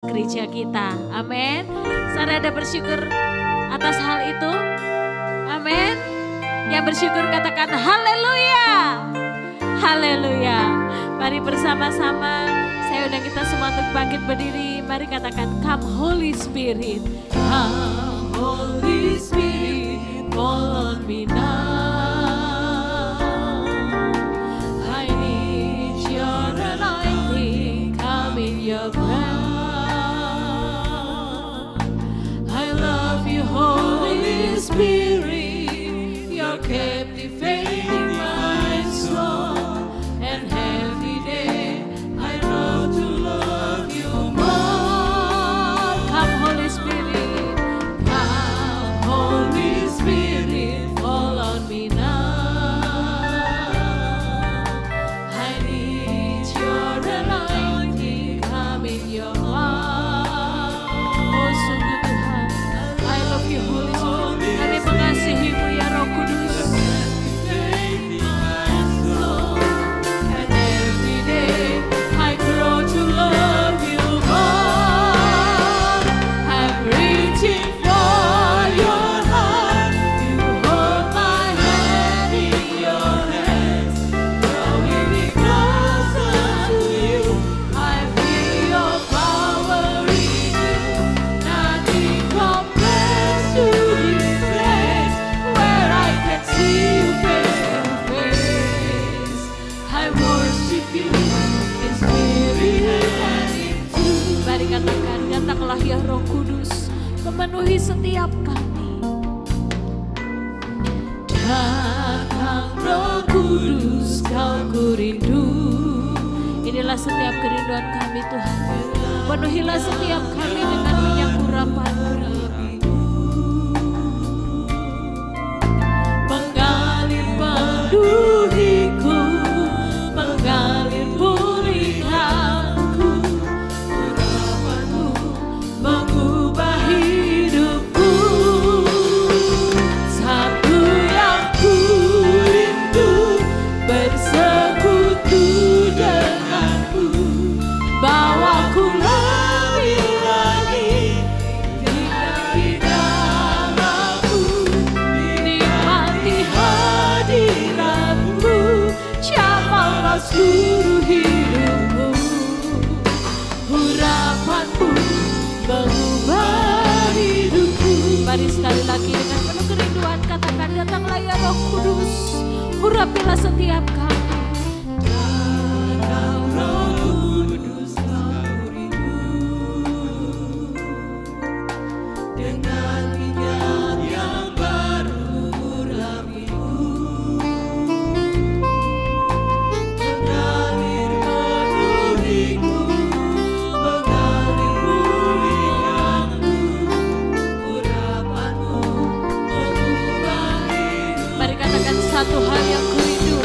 gereja kita. Amin. Saudara ada bersyukur atas hal itu? Amin. Yang bersyukur katakan haleluya. Haleluya. Mari bersama-sama saya undang kita semua untuk bangkit berdiri. Mari katakan come Holy Spirit. Come Holy Spirit, fall on me now. I need your anointing, come in your power. I love you Holy Spirit, you're captivating my soul. And every day I know to love you more. Come Holy Spirit, come Holy Spirit, fall on me now. I need your anointing, come in your heart. Oh sungguh Tuhan, I love you Holy Spirit. Kami mengasihi-Mu ya Roh Kudus. Datanglah ya Roh Kudus, memenuhi setiap kami. Datang Roh Kudus, Kau ku rindu. Inilah setiap kerinduan kami Tuhan. Penuhilah setiap kami dengan minyak urapan-Mu. Mengalir penuhiku, mengalir pulihkanku. Mengubah hidupku, satu yang ku rindu, bersekutu denganmu. Bawaku lebih lagi di dalamku, nikmati hadiratmu, jamahlah seluruh hidupku. Urapanmu mengubah hidupku. Mari sekali lagi dengan penuh kerinduan katakan datanglah ya Roh Kudus, urapilah setiap kami. Datang Roh Kudus, Kau rindu dengan minyak yang baru urapiku. Mengalir penuhiku, satu hal yang ku rindu,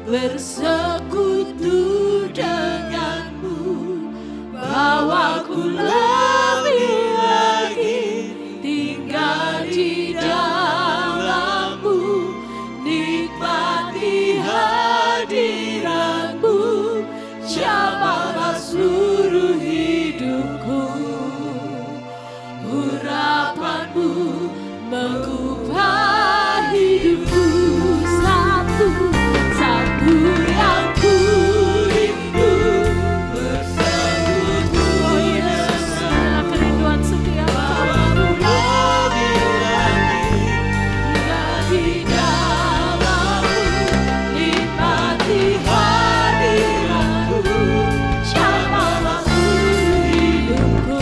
bersekutu denganmu, bawaku lebih lagi tinggal di dalammu, nikmati hadiratmu, jamahlah seluruh hidupku, urapanmu mengubah hidupku. Satu yang ku rindu bersekutu. Oh Yesus, adalah kerinduan setiap kami. Lebih lagi tinggal di dalammu, nikmati hadiratmu, jamahlah seluruh hidupku,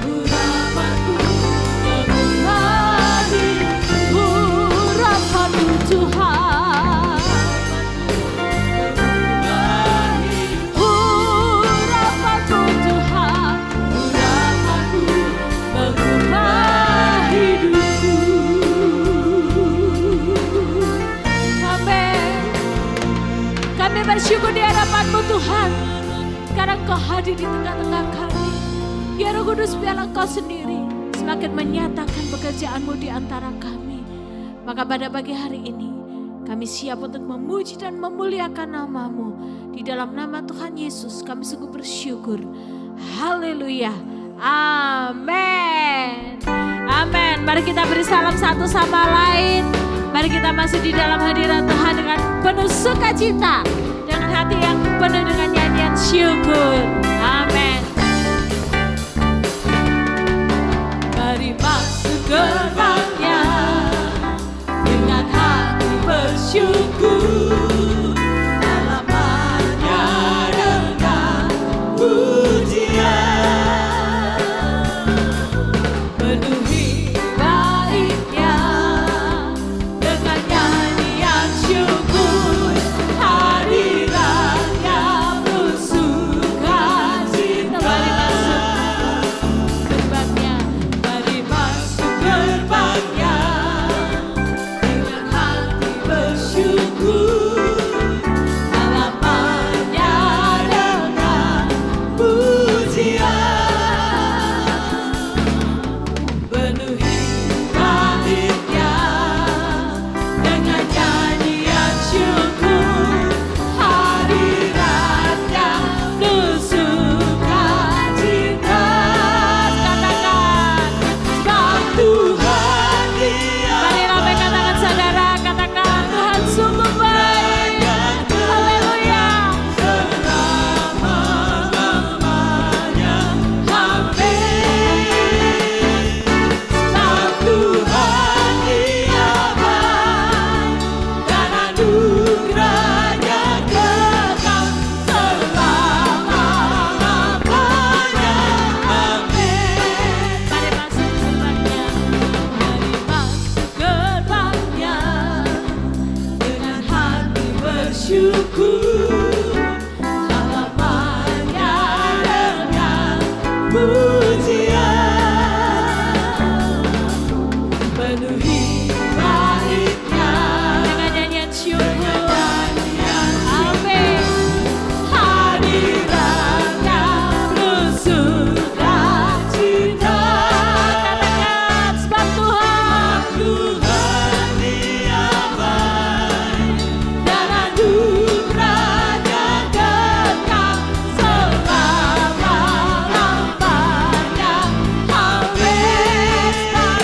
urapanmu mengubah hidupku, urapanmu Tuhan. Bersyukur di hadapan-Mu Tuhan, karena Engkau hadir di tengah-tengah kami. Ya Roh Kudus, biarlah Engkau sendiri semakin menyatakan pekerjaan-Mu di antara kami. Maka pada pagi hari ini kami siap untuk memuji dan memuliakan nama-Mu. Di dalam nama Tuhan Yesus kami sungguh bersyukur. Haleluya. Amin. Amin. Mari kita beri salam satu sama lain. Mari kita masuk di dalam hadirat Tuhan dengan penuh sukacita, dengan hati yang penuh dengan nyanyian syukur. Amin. Mari masuk gerbangnya dengan hati bersyukur, halamannya dengan pujian, penuhi baitnya dengan nyanyian syukur, hadiratnya penuh sukacita. Mari masuk gerbangnya dengan hati bersyukur, halamannya dengan pujian, penuhi baitnya dengan nyanyian syukur, hadiratnya penuh sukacita. Katakan, sebab Tuhan Dia. Mari ramai katakan saudara, katakan Tuhan sungguh baik. Haleluya. Selama-lamanya. Amin. Sebab Tuhan Dia baik dan anugerahnya kekal selama-lamanya. Amin. Mari masuk gerbangnya, mari masuk gerbangnya dengan hati bersyukur, halamannya dengan pujian, penuhi baitnya dengan nyanyian syukur. Amin. Hadiratnya penuh sukacita. Katakan, sebab Tuhan Dia baik dan anugerahnya kekal selama-lamanya. Amin. Sebab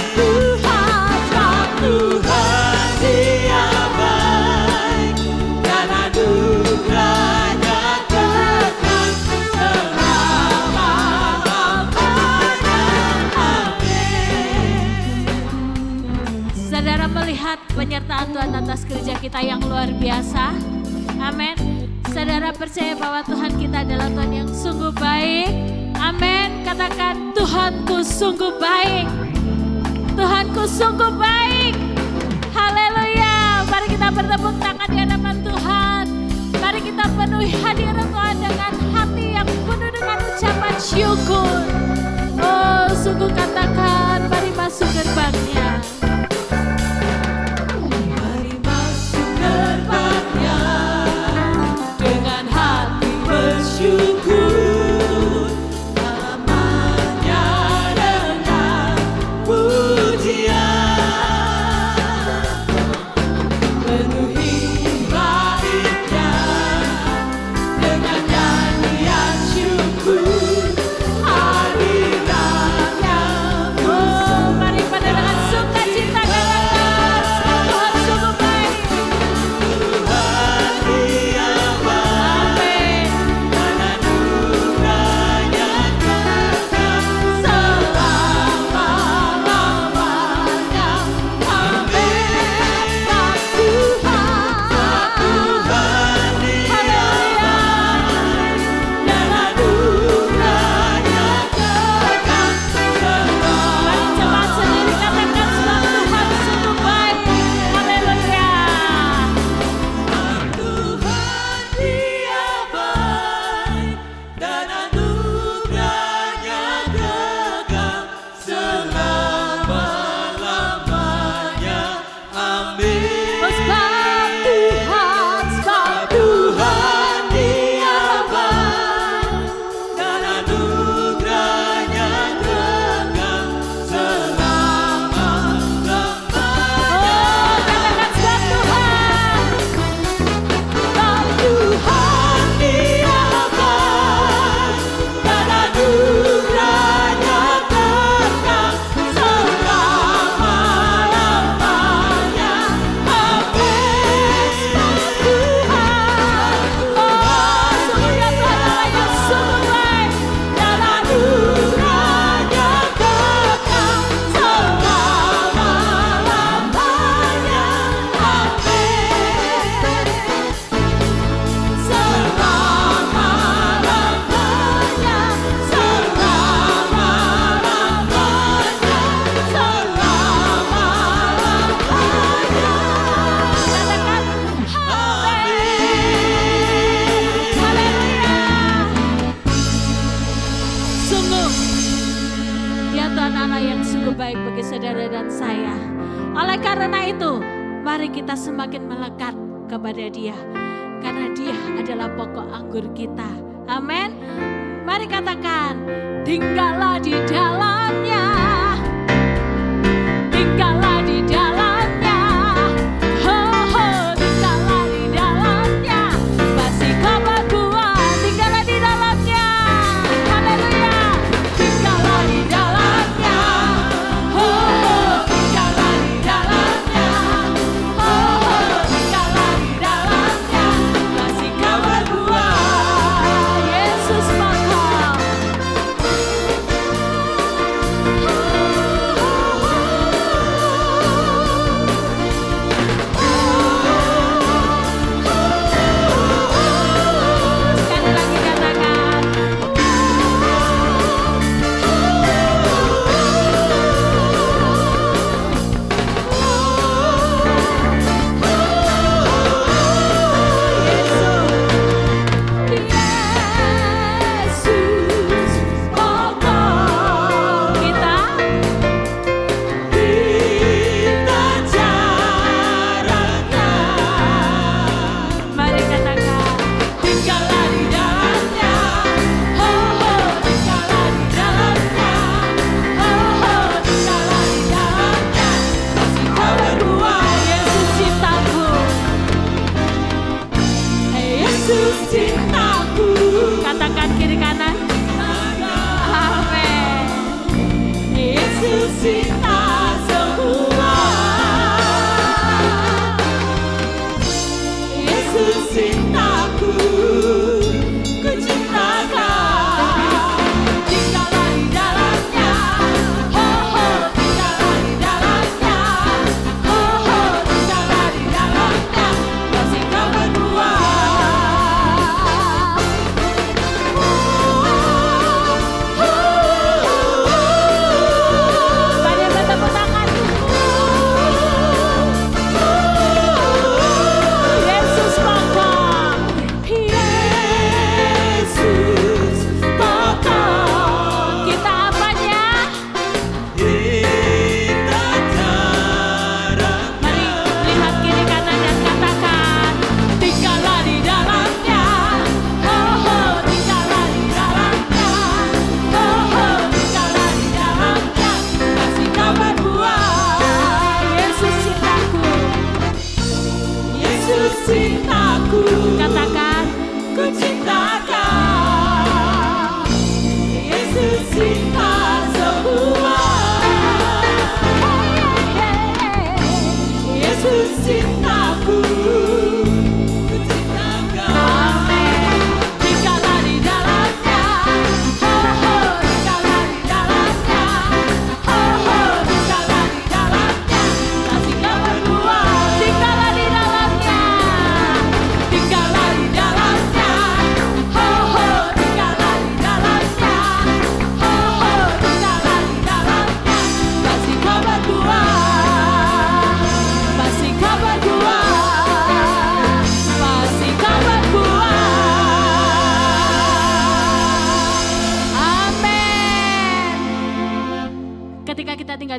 Tuhan Dia baik dan anugerahnya kekal selama-lamanya. Amin. Saudara melihat penyertaan Tuhan atas kerja kita yang luar biasa. Amin. Saudara percaya bahwa Tuhan kita adalah Tuhan yang sungguh baik. Amin. Katakan, Tuhanku sungguh baik. Tuhanku sungguh baik. Haleluya. Mari kita bertepuk tangan di hadapan Tuhan. Mari kita penuh Penuhi hadirat Tuhan dengan hati yang penuh dengan ucapan syukur. Oh, sungguh katakan, mari masuk gerbangnya. Mari masuk gerbangnya dengan hati bersyukur. Namanya dengan pujian. Penuhi baitnya dengan nyanyian syukur. Hadiratnya, oh mari pada dengan sukacita katakan, Tuhan sungguh baik. Tuhan Dia baik, dan anugerahnya kekal selama-lamanya. Amin. Pak Tuhan, haleluya, dan anugerahnya kekal selama. Mari cepat sendiri katakan, sebab Tuhan sungguh baik. Haleluya. Tuhan Dia baik, dan anugerahnya kekal selama-lamanya. Amin. Sebab Tuhan Dia baik, dan anugerahnya kekal selama-lamanya. Oh, katakan sebab Tuhan. Sebab Tuhan Dia baik, dan anugerahnya kekal selama-lamanya. Amin. Sebab Tuhan, oh sungguh ya Tuhan Allah yang sungguh baik, dan anugerahnya kekal selama-lamanya. Amin. Selama-lamanya, selama-lamanya, selama-lamanya. Katakan amin. Haleluya. Sungguh Dia Tuhan Allah yang sungguh baik bagi saudara dan saya. Oleh karena itu, mari kita semakin melekat kepada Dia, karena Dia adalah pokok anggur kita. Amin. Mari katakan, tinggallah di dalamnya, tinggallah di dalamnya, tinggallah di dalamnya, masih kau berbuat, tinggallah di dalamnya. Haleluya. Tinggallah di dalamnya, tinggallah di dalamnya, tinggallah di dalamnya, masih kau berbuat. Yesus maka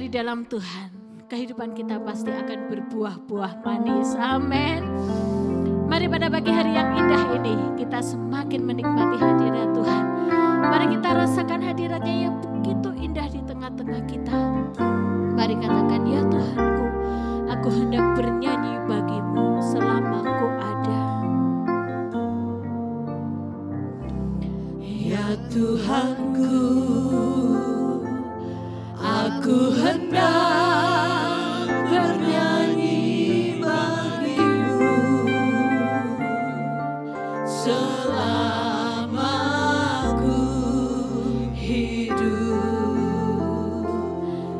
di dalam Tuhan, kehidupan kita pasti akan berbuah-buah manis. Amin. Mari pada pagi hari yang indah ini kita semakin menikmati hadirat Tuhan. Mari kita rasakan hadiratnya yang begitu indah di tengah-tengah kita. Mari katakan, ya Tuhanku, aku hendak bernyanyi bagimu selama ku ada. Ya Tuhanku, aku hendak bernyanyi bagimu selama ku hidup.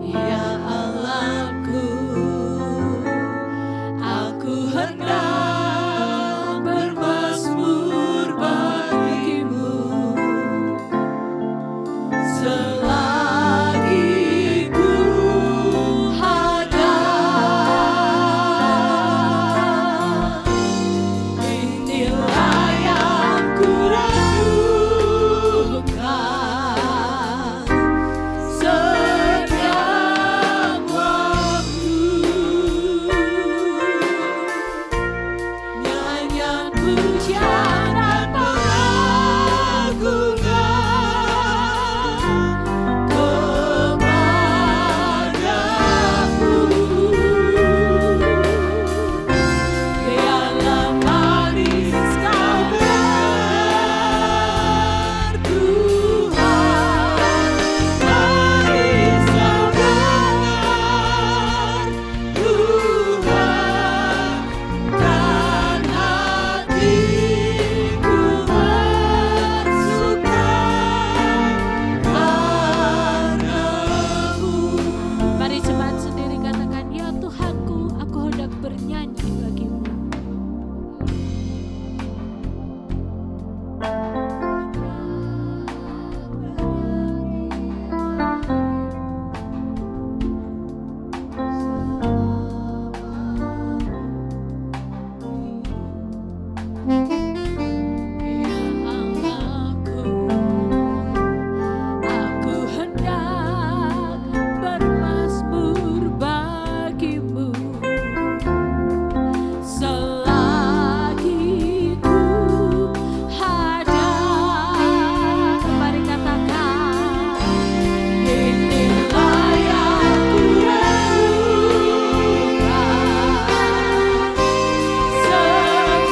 Ya Allahku, aku hendak bermazmur bagimu selagi ku ada. Inilah yang ku rindukan setiap waktu. Nyanyian pujian dan pengagungan kepadamu. Biarlah manis kau bertuhan, manis kau bertuhan, dan hatiku bersuka padamu. Mari jemaat sendiri katakan, ya Tuhanku, aku hendak bernyanyi bagimu. Ya Allahku, aku hendak bermazmur bagimu selagi ku ada. Mari katakan, inilah yang ku rindukan setiap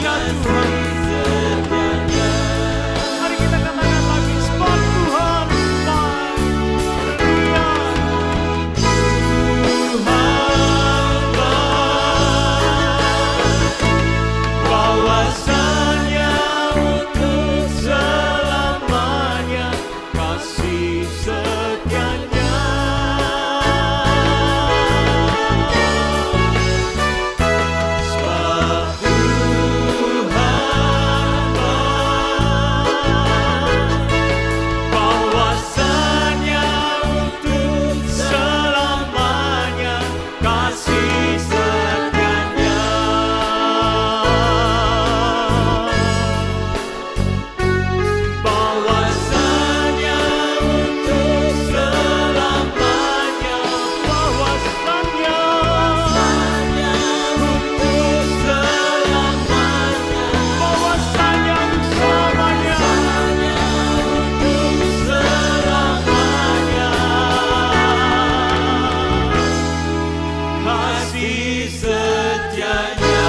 setianya Tuhan. Mari kita katakan lagi, sebab Tuhan baik. Tuhan baik, bahwasanya untuk selamanya kasih setianya. Sebab Tuhan baik, bahwasanya untuk selamanya kasih setianya. Bahwasanya untuk selamanya, bahwasanya untuk selamanya, bahwasanya untuk selamanya, untuk selamanya kasih setianya.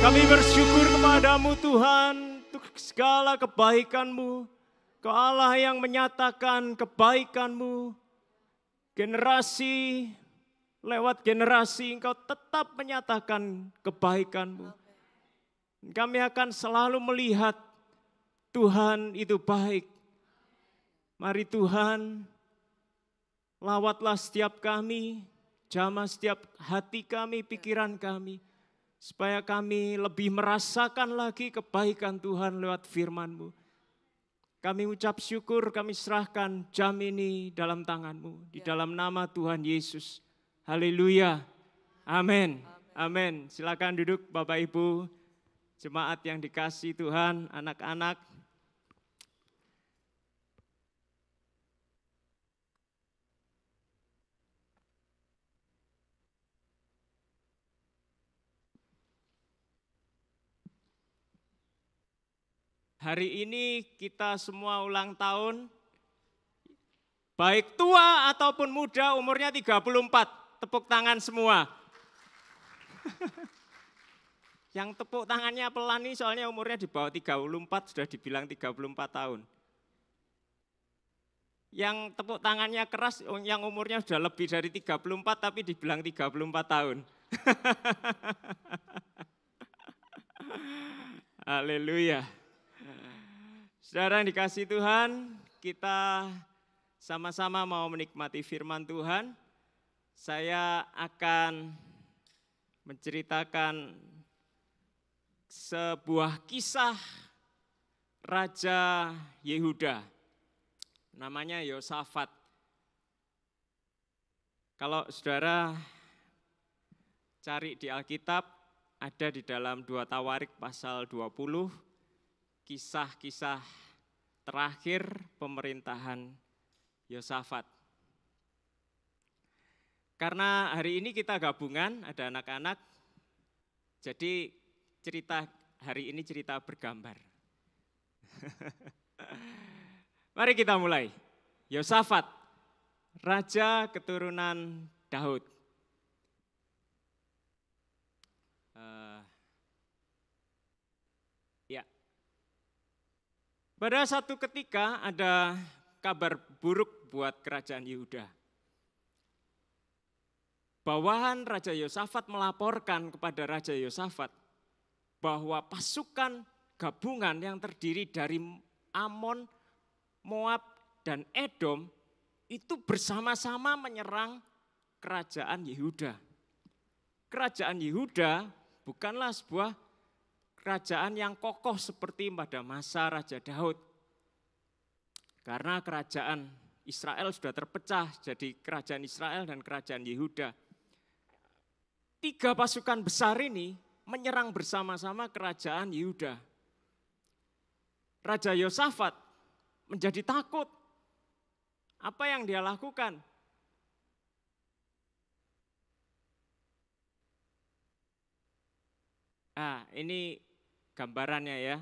Kami bersyukur kepadamu Tuhan untuk segala kebaikan-Mu. Kau Allah yang menyatakan kebaikan-Mu. Generasi lewat generasi Engkau tetap menyatakan kebaikan-Mu. Kami akan selalu melihat Tuhan itu baik. Mari Tuhan, lawatlah setiap kami, jamah setiap hati kami, pikiran kami. Supaya kami lebih merasakan lagi kebaikan Tuhan lewat firman-Mu. Kami ucap syukur, kami serahkan jam ini dalam tangan-Mu. Di dalam nama Tuhan Yesus. Haleluya. Amin. Amin. Silakan duduk Bapak Ibu, jemaat yang dikasihi Tuhan, anak-anak. Hari ini kita semua ulang tahun, baik tua ataupun muda, umurnya 34, tepuk tangan semua. Yang tepuk tangannya pelan nih soalnya umurnya di bawah 34, sudah dibilang 34 tahun. Yang tepuk tangannya keras, yang umurnya sudah lebih dari 34 tapi dibilang 34 tahun. Haleluya. Saudara yang dikasihi Tuhan, kita sama-sama mau menikmati firman Tuhan. Saya akan menceritakan sebuah kisah Raja Yehuda. Namanya Yosafat. Kalau saudara cari di Alkitab, ada di dalam 2 Tawarik pasal 20, kisah-kisah terakhir pemerintahan Yosafat. Karena hari ini kita gabungan, ada anak-anak, jadi cerita hari ini cerita bergambar. Mari kita mulai. Yosafat, raja keturunan Daud. Pada satu ketika ada kabar buruk buat kerajaan Yehuda. Bawahan Raja Yosafat melaporkan kepada Raja Yosafat bahwa pasukan gabungan yang terdiri dari Amon, Moab, dan Edom itu bersama-sama menyerang kerajaan Yehuda. Kerajaan Yehuda bukanlah sebuah kerajaan yang kokoh seperti pada masa Raja Daud. Karena kerajaan Israel sudah terpecah jadi kerajaan Israel dan kerajaan Yehuda. 3 pasukan besar ini menyerang bersama-sama kerajaan Yehuda. Raja Yosafat menjadi takut. Apa yang dia lakukan? Ini gambarannya ya.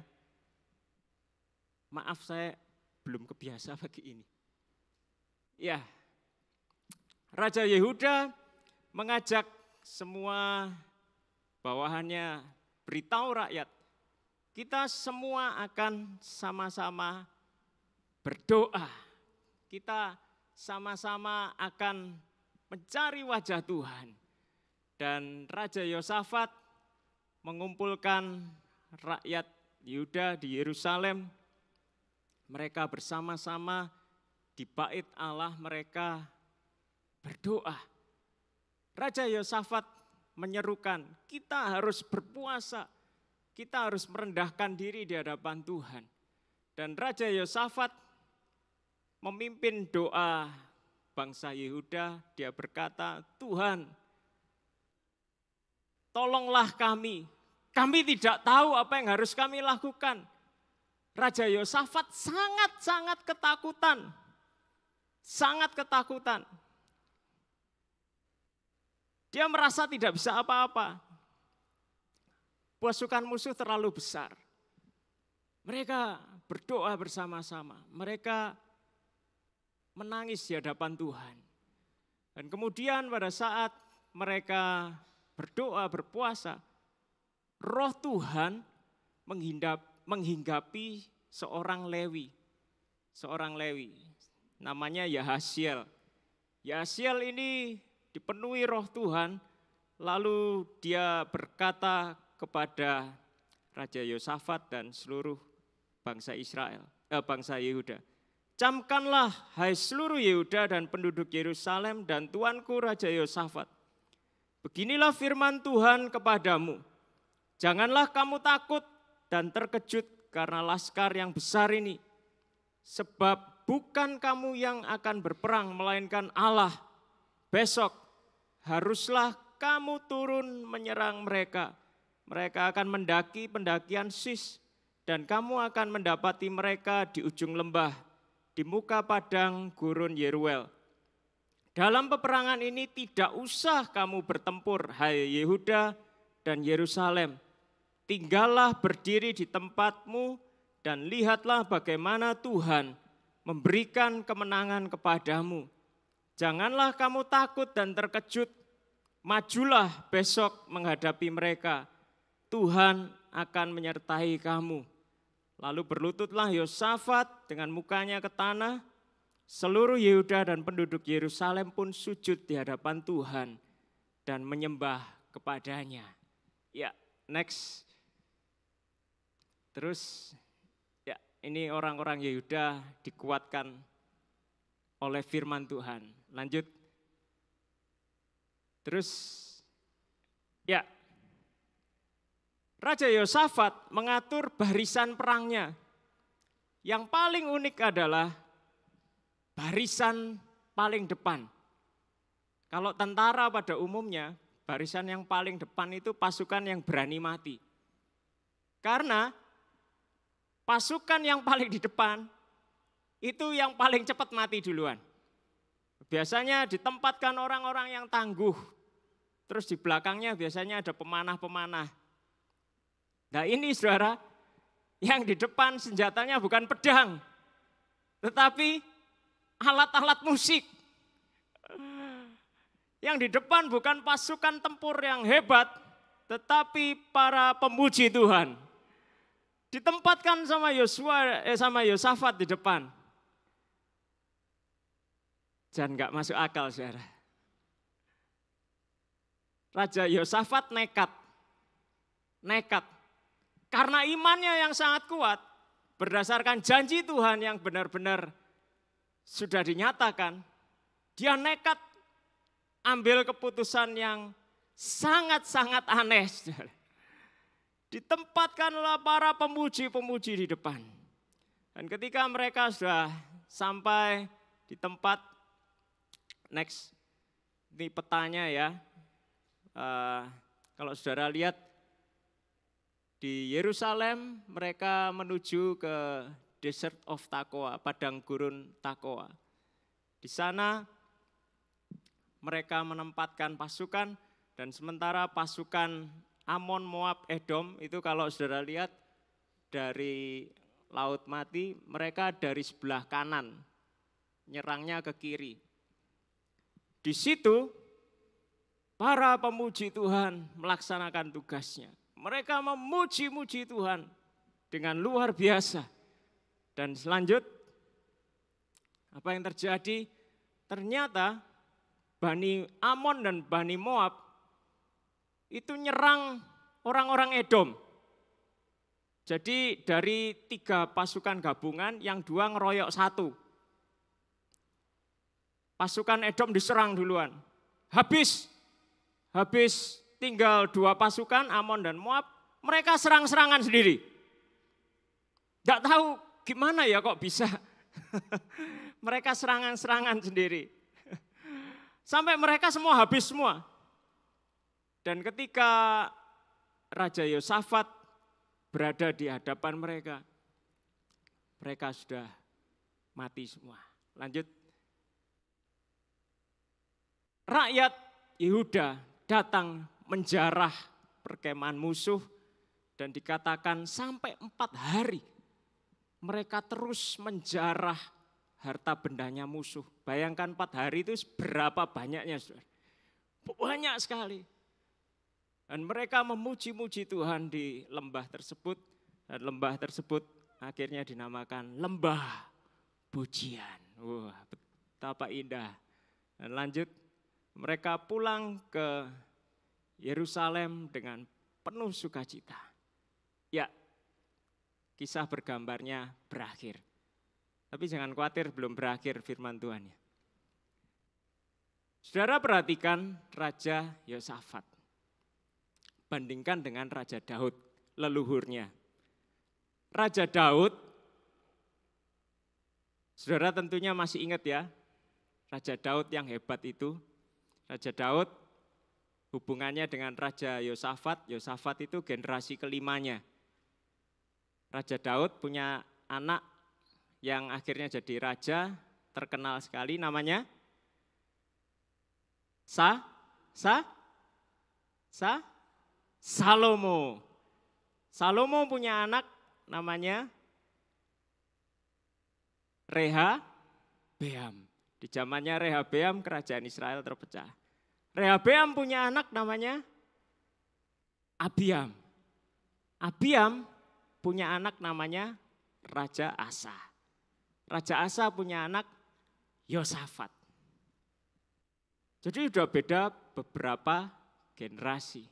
Maaf saya belum kebiasa pakai ini. Ya, Raja Yehuda mengajak semua bawahannya, beritahu rakyat, kita semua akan sama-sama berdoa. Kita sama-sama akan mencari wajah Tuhan. Dan Raja Yosafat mengumpulkan rakyat Yehuda di Yerusalem. Mereka bersama-sama di bait Allah mereka berdoa. Raja Yosafat menyerukan, kita harus berpuasa, kita harus merendahkan diri di hadapan Tuhan. Dan Raja Yosafat memimpin doa bangsa Yehuda, dia berkata, Tuhan, tolonglah kami tidak tahu apa yang harus kami lakukan. Raja Yosafat sangat-sangat ketakutan, sangat ketakutan. Dia merasa tidak bisa apa-apa. Pasukan musuh terlalu besar. Mereka berdoa bersama-sama. Mereka menangis di hadapan Tuhan. Dan kemudian pada saat mereka berdoa, berpuasa, Roh Tuhan menghinggapi seorang Lewi. Seorang Lewi, namanya Yahasiel. Yahasiel ini dipenuhi Roh Tuhan, lalu dia berkata kepada Raja Yosafat dan seluruh bangsa bangsa Yehuda. Camkanlah hai seluruh Yehuda dan penduduk Yerusalem dan tuanku Raja Yosafat. Beginilah firman Tuhan kepadamu. Janganlah kamu takut dan terkejut karena laskar yang besar ini. Sebab bukan kamu yang akan berperang melainkan Allah. Besok haruslah kamu turun menyerang mereka. Mereka akan mendaki pendakian Sis dan kamu akan mendapati mereka di ujung lembah, di muka padang gurun Yeruel. Dalam peperangan ini tidak usah kamu bertempur, hai Yehuda dan Yerusalem. Tinggallah berdiri di tempatmu dan lihatlah bagaimana Tuhan memberikan kemenangan kepadamu. Janganlah kamu takut dan terkejut, majulah besok menghadapi mereka. Tuhan akan menyertai kamu. Lalu berlututlah Yosafat dengan mukanya ke tanah. Seluruh Yehuda dan penduduk Yerusalem pun sujud di hadapan Tuhan dan menyembah kepadanya. Ya, next. Terus, ya ini orang-orang Yehuda dikuatkan oleh firman Tuhan. Lanjut. Terus, ya Raja Yosafat mengatur barisan perangnya. Yang paling unik adalah barisan paling depan. Kalau tentara pada umumnya, barisan yang paling depan itu pasukan yang berani mati. Karena pasukan yang paling di depan itu yang paling cepat mati duluan. Biasanya ditempatkan orang-orang yang tangguh. Terus di belakangnya biasanya ada pemanah-pemanah. Nah ini saudara, yang di depan senjatanya bukan pedang, tetapi alat-alat musik. Yang di depan bukan pasukan tempur yang hebat, tetapi para pemuji Tuhan. Ditempatkan sama Yosafat di depan. Dan enggak masuk akal, saudara. Raja Yosafat nekat. Karena imannya yang sangat kuat, berdasarkan janji Tuhan yang benar-benar sudah dinyatakan, dia nekat ambil keputusan yang sangat-sangat aneh. Ditempatkanlah para pemuji-pemuji di depan. Dan ketika mereka sudah sampai di tempat, next, ini petanya ya. Kalau saudara lihat di Yerusalem, mereka menuju ke Desert of Tekoa, padang gurun Tekoa. Di sana mereka menempatkan pasukan dan sementara pasukan Amon, Moab, Edom itu kalau saudara lihat dari Laut Mati, mereka dari sebelah kanan, nyerangnya ke kiri. Di situ para pemuji Tuhan melaksanakan tugasnya. Mereka memuji-muji Tuhan dengan luar biasa. Dan selanjut, apa yang terjadi? Ternyata Bani Amon dan Bani Moab itu nyerang orang-orang Edom. Jadi dari 3 pasukan gabungan, yang 2 ngeroyok 1. Pasukan Edom diserang duluan. Habis tinggal 2 pasukan, Amon dan Moab, mereka serang-serangan sendiri. Gak tahu gimana ya kok bisa. Mereka serangan-serangan sendiri. Sampai mereka semua habis semua. Dan ketika Raja Yosafat berada di hadapan mereka, mereka sudah mati semua. Lanjut. Rakyat Yehuda datang menjarah perkemahan musuh dan dikatakan sampai 4 hari mereka terus menjarah harta bendanya musuh. Bayangkan 4 hari itu berapa banyaknya, saudara. Banyak sekali. Dan mereka memuji-muji Tuhan di lembah tersebut. Dan lembah tersebut akhirnya dinamakan lembah pujian. Wah, betapa indah. Dan lanjut, mereka pulang ke Yerusalem dengan penuh sukacita. Ya, kisah bergambarnya berakhir. Tapi jangan khawatir, belum berakhir firman Tuhan. Saudara perhatikan Raja Yosafat. Bandingkan dengan Raja Daud, leluhurnya. Raja Daud, saudara tentunya masih ingat ya, Raja Daud yang hebat itu. Raja Daud hubungannya dengan Raja Yosafat. Yosafat itu generasi kelimanya. Raja Daud punya anak yang akhirnya jadi raja, terkenal sekali namanya Salomo. Salomo punya anak namanya Rehabeam. Di zamannya Rehabeam kerajaan Israel terpecah. Rehabeam punya anak namanya Abiam. Abiam punya anak namanya Raja Asa. Raja Asa punya anak Yosafat. Jadi sudah beda beberapa generasi.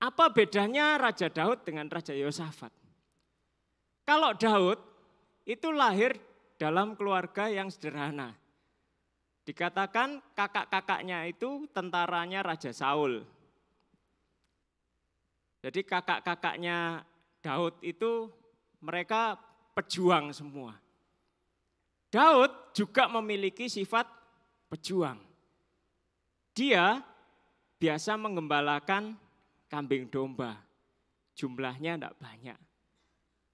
Apa bedanya Raja Daud dengan Raja Yosafat? Kalau Daud itu lahir dalam keluarga yang sederhana. Dikatakan kakak-kakaknya itu tentaranya Raja Saul. Jadi kakak-kakaknya Daud itu mereka pejuang semua. Daud juga memiliki sifat pejuang. Dia biasa menggembalakan kambing domba. Jumlahnya tidak banyak.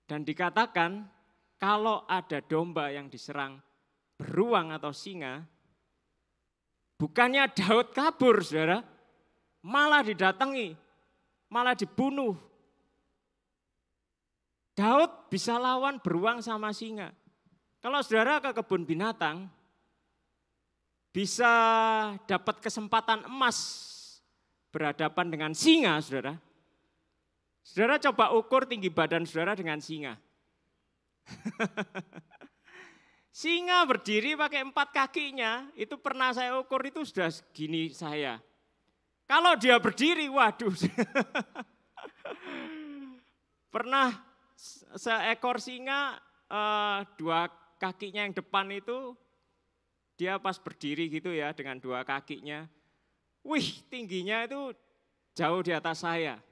Dan dikatakan kalau ada domba yang diserang beruang atau singa, bukannya Daud kabur, saudara, malah didatangi, malah dibunuh. Daud bisa lawan beruang sama singa. Kalau saudara ke kebun binatang, bisa dapat kesempatan emas berhadapan dengan singa, saudara. Saudara coba ukur tinggi badan saudara dengan singa. Singa berdiri pakai 4 kakinya, itu pernah saya ukur itu sudah segini saya. Kalau dia berdiri, waduh. Pernah seekor singa 2 kakinya yang depan itu, dia pas berdiri gitu ya dengan 2 kakinya. Wih, tingginya itu jauh di atas saya.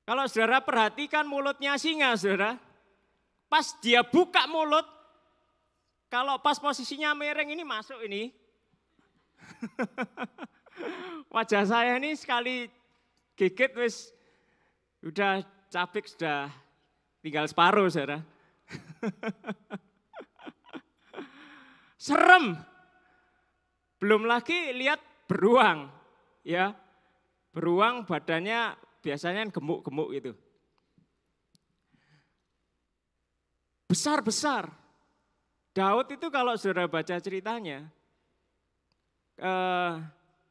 Kalau saudara perhatikan mulutnya singa, saudara. Pas dia buka mulut, kalau pas posisinya miring ini masuk ini. Wajah saya ini sekali gigit wis udah capik, sudah tinggal separuh, saudara. Serem. Belum lagi lihat beruang, ya. Beruang badannya biasanya gemuk-gemuk gitu. Besar-besar. Daud itu kalau saudara baca ceritanya,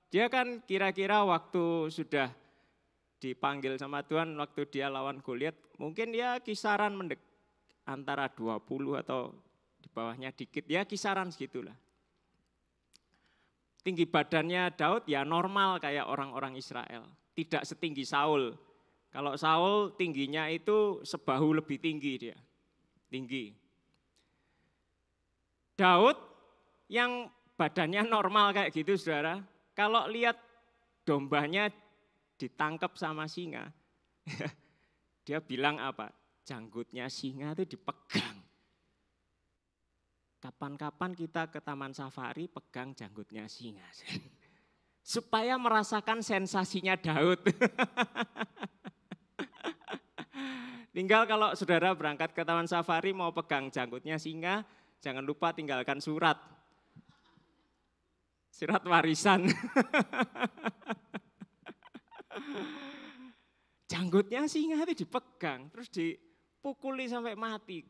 dia kan kira-kira waktu sudah dipanggil sama Tuhan, waktu dia lawan Goliat, mungkin dia kisaran antara 20 atau di bawahnya dikit, ya kisaran segitulah. Tinggi badannya Daud ya normal kayak orang-orang Israel, tidak setinggi Saul. Kalau Saul tingginya itu sebahu lebih tinggi dia, tinggi. Daud yang badannya normal kayak gitu saudara, kalau lihat dombanya ditangkap sama singa, dia bilang apa? Janggutnya singa itu dipegang. Kapan-kapan kita ke taman safari pegang janggutnya singa. Supaya merasakan sensasinya Daud. Tinggal kalau saudara berangkat ke taman safari mau pegang janggutnya singa, jangan lupa tinggalkan surat. Surat warisan. Janggutnya singa itu dipegang, terus dipukuli sampai mati.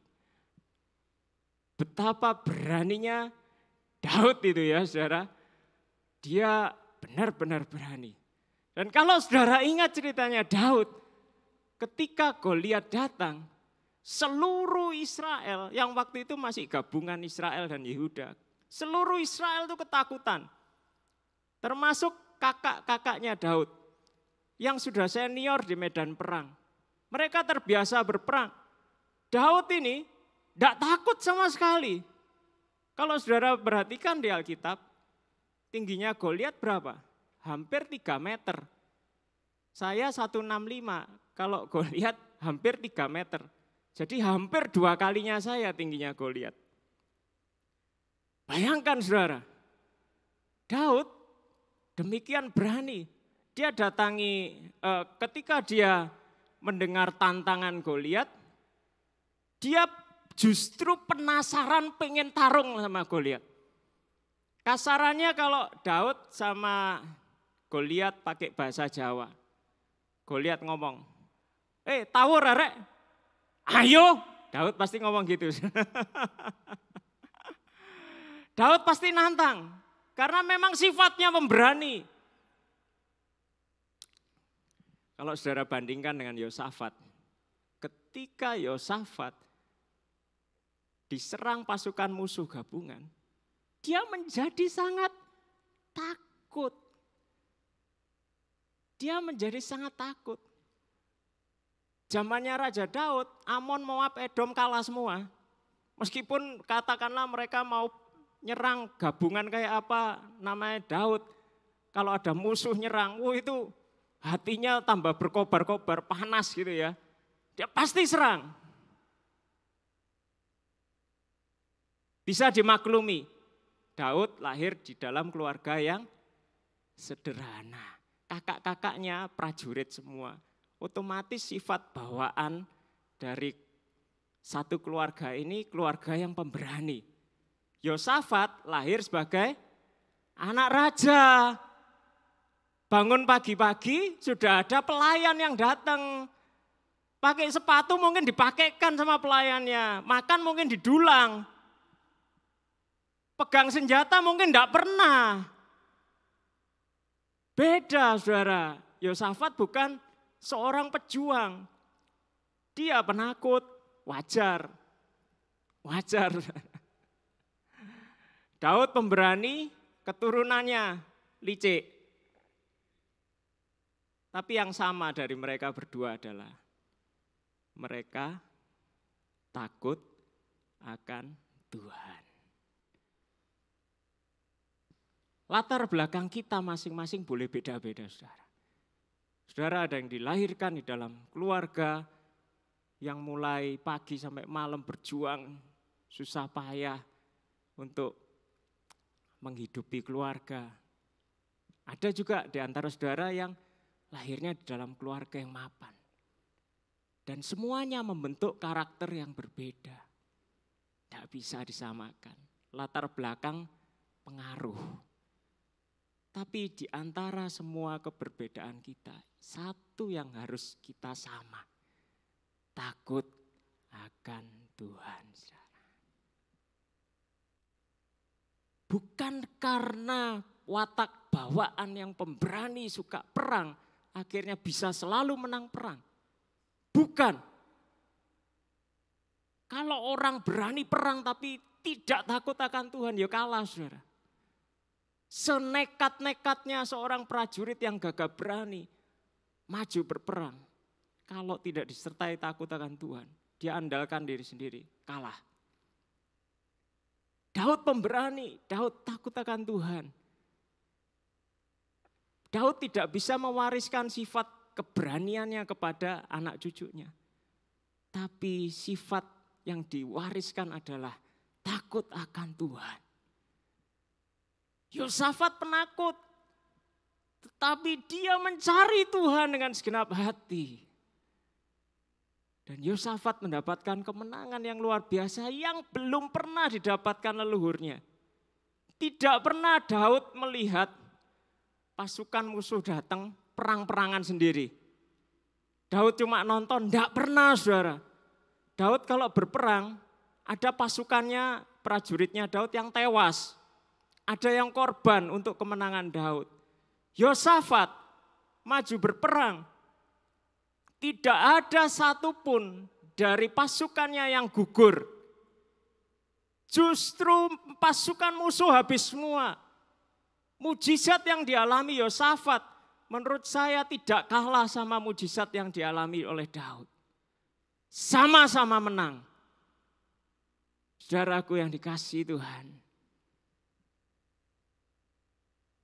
Betapa beraninya Daud itu ya saudara. Dia benar-benar berani. Dan kalau saudara ingat ceritanya Daud, ketika Goliat datang, seluruh Israel yang waktu itu masih gabungan Israel dan Yehuda, seluruh Israel itu ketakutan. Termasuk kakak-kakaknya Daud yang sudah senior di medan perang. Mereka terbiasa berperang. Daud ini tidak takut sama sekali. Kalau saudara perhatikan di Alkitab, tingginya Goliat berapa? Hampir 3 meter. Saya 165, kalau Goliat hampir 3 meter. Jadi hampir 2 kalinya saya tingginya Goliat. Bayangkan saudara, Daud demikian berani. Dia datangi, ketika dia mendengar tantangan Goliat, dia justru penasaran pengen tarung sama Goliat. Kasarannya kalau Daud sama Goliat pakai bahasa Jawa. Goliat ngomong, tawur arek, ayo. Daud pasti ngomong gitu. Daud pasti nantang, karena memang sifatnya pemberani. Kalau saudara bandingkan dengan Yosafat, ketika Yosafat diserang pasukan musuh gabungan, dia menjadi sangat takut. Dia menjadi sangat takut. Zamannya Raja Daud, Amon, Moab, Edom kalah semua. Meskipun katakanlah mereka mau nyerang gabungan kayak apa namanya Daud. Kalau ada musuh nyerang, itu hatinya tambah berkobar-kobar, panas gitu ya. Dia pasti serang. Bisa dimaklumi, Daud lahir di dalam keluarga yang sederhana. Kakak-kakaknya prajurit semua. Otomatis sifat bawaan dari satu keluarga ini keluarga yang pemberani. Yosafat lahir sebagai anak raja. Bangun pagi-pagi sudah ada pelayan yang datang. Pakai sepatu mungkin dipakaikan sama pelayannya. Makan mungkin didulang. Pegang senjata mungkin tidak pernah. Beda saudara, Yosafat bukan seorang pejuang. Dia penakut, wajar. Wajar. Daud pemberani, keturunannya licik. Tapi yang sama dari mereka berdua adalah mereka takut akan Tuhan. Latar belakang kita masing-masing boleh beda-beda saudara. Saudara ada yang dilahirkan di dalam keluarga yang mulai pagi sampai malam berjuang susah payah untuk menghidupi keluarga. Ada juga di antara saudara yang lahirnya di dalam keluarga yang mapan. Dan semuanya membentuk karakter yang berbeda. Tidak bisa disamakan. Latar belakang pengaruh. Tapi di antara semua keberbedaan kita, satu yang harus kita sama. Takut akan Tuhan. Bukan karena watak bawaan yang pemberani, suka perang, akhirnya bisa selalu menang perang. Bukan. Kalau orang berani perang tapi tidak takut akan Tuhan, ya kalah, saudara. Senekat-nekatnya seorang prajurit yang gagah berani maju berperang, kalau tidak disertai takut akan Tuhan, dia andalkan diri sendiri, kalah. Daud pemberani, Daud takut akan Tuhan. Daud tidak bisa mewariskan sifat keberaniannya kepada anak cucunya. Tapi sifat yang diwariskan adalah takut akan Tuhan. Yosafat penakut, tetapi dia mencari Tuhan dengan segenap hati. Dan Yosafat mendapatkan kemenangan yang luar biasa yang belum pernah didapatkan leluhurnya. Tidak pernah Daud melihat pasukan musuh datang perang-perangan sendiri. Daud cuma nonton, tidak pernah, saudara. Daud kalau berperang, ada pasukannya, prajuritnya Daud yang tewas. Ada yang korban untuk kemenangan Daud. Yosafat maju berperang. Tidak ada satupun dari pasukannya yang gugur. Justru pasukan musuh habis semua. Mujizat yang dialami Yosafat menurut saya tidak kalah sama mujizat yang dialami oleh Daud. Sama-sama menang. Saudaraku yang dikasihi Tuhan.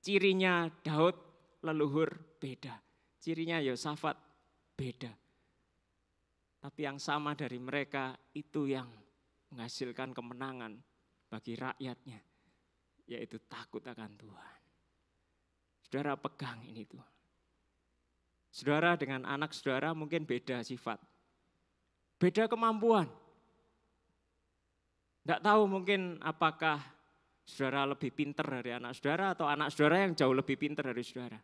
Cirinya Daud leluhur beda. Cirinya Yosafat beda. Tapi yang sama dari mereka itu yang menghasilkan kemenangan bagi rakyatnya. Yaitu takut akan Tuhan. Saudara pegang ini tuh. Saudara dengan anak saudara mungkin beda sifat. Beda kemampuan. Tidak tahu mungkin apakah saudara lebih pintar dari anak saudara atau anak saudara yang jauh lebih pintar dari saudara.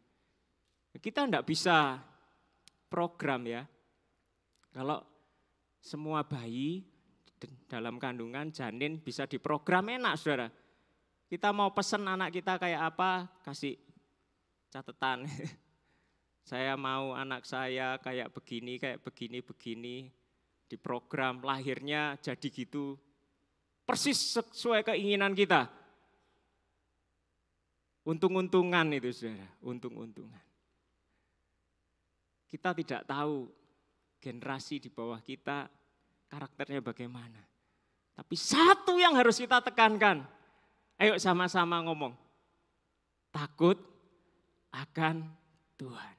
Kita tidak bisa program ya. Kalau semua bayi dalam kandungan janin bisa diprogram enak saudara. Kita mau pesen anak kita kayak apa, kasih catatan. Saya mau anak saya kayak begini, begini. Diprogram lahirnya jadi gitu. Persis sesuai keinginan kita. Untung-untungan itu saudara, untung-untungan. Kita tidak tahu generasi di bawah kita karakternya bagaimana. Tapi satu yang harus kita tekankan, ayo sama-sama ngomong. Takut akan Tuhan.